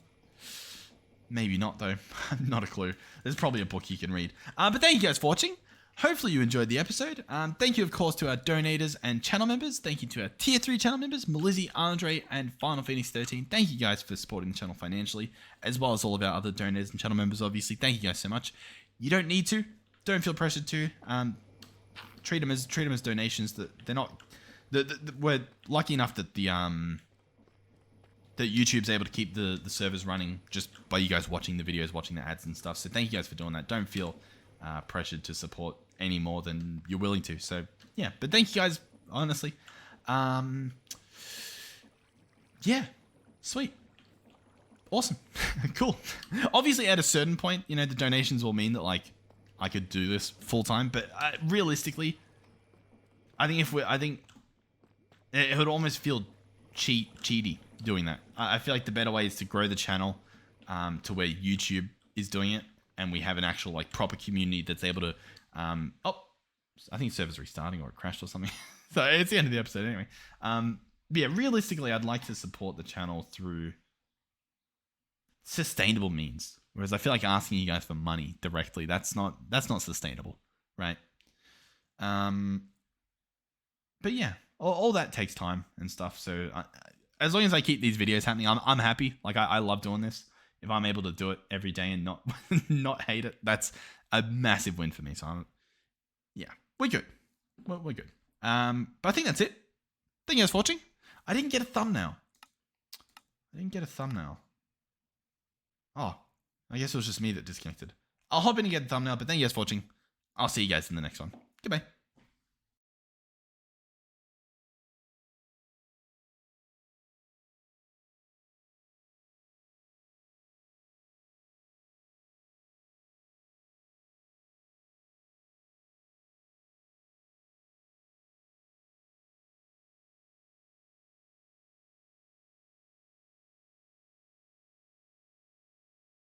Maybe not, though. Not a clue. There's probably a book you can read. But thank you guys for watching. Hopefully you enjoyed the episode. Thank you, of course, to our donators and channel members. Thank you to our Tier 3 channel members, Melizzy, Andre, and Final Phoenix 13. Thank you guys for supporting the channel financially, as well as all of our other donators and channel members, obviously. Thank you guys so much. You don't need to. Don't feel pressured to. Treat them as donations. That they're not... we're lucky enough that that YouTube's able to keep the servers running just by you guys watching the videos, watching the ads and stuff. So thank you guys for doing that. Don't feel pressured to support any more than you're willing to. So yeah, but thank you guys, honestly. Yeah, sweet. Awesome. Cool. Obviously at a certain point, you know, the donations will mean that like I could do this full time, but realistically, I think it would almost feel cheaty doing that. I feel like the better way is to grow the channel to where YouTube is doing it, and we have an actual like proper community that's able to oh, I think server's restarting or it crashed or something. So it's the end of the episode anyway. But yeah, realistically, I'd like to support the channel through sustainable means. Whereas I feel like asking you guys for money directly, that's not sustainable, right? But yeah, all that takes time and stuff. So as long as I keep these videos happening, I'm happy. Like I love doing this. If I'm able to do it every day and not not hate it, that's a massive win for me. So yeah, we're good. We're good. But I think that's it. Thank you guys for watching. I didn't get a thumbnail. Oh, I guess it was just me that disconnected. I'll hop in and get a thumbnail, but thank you guys for watching. I'll see you guys in the next one. Goodbye.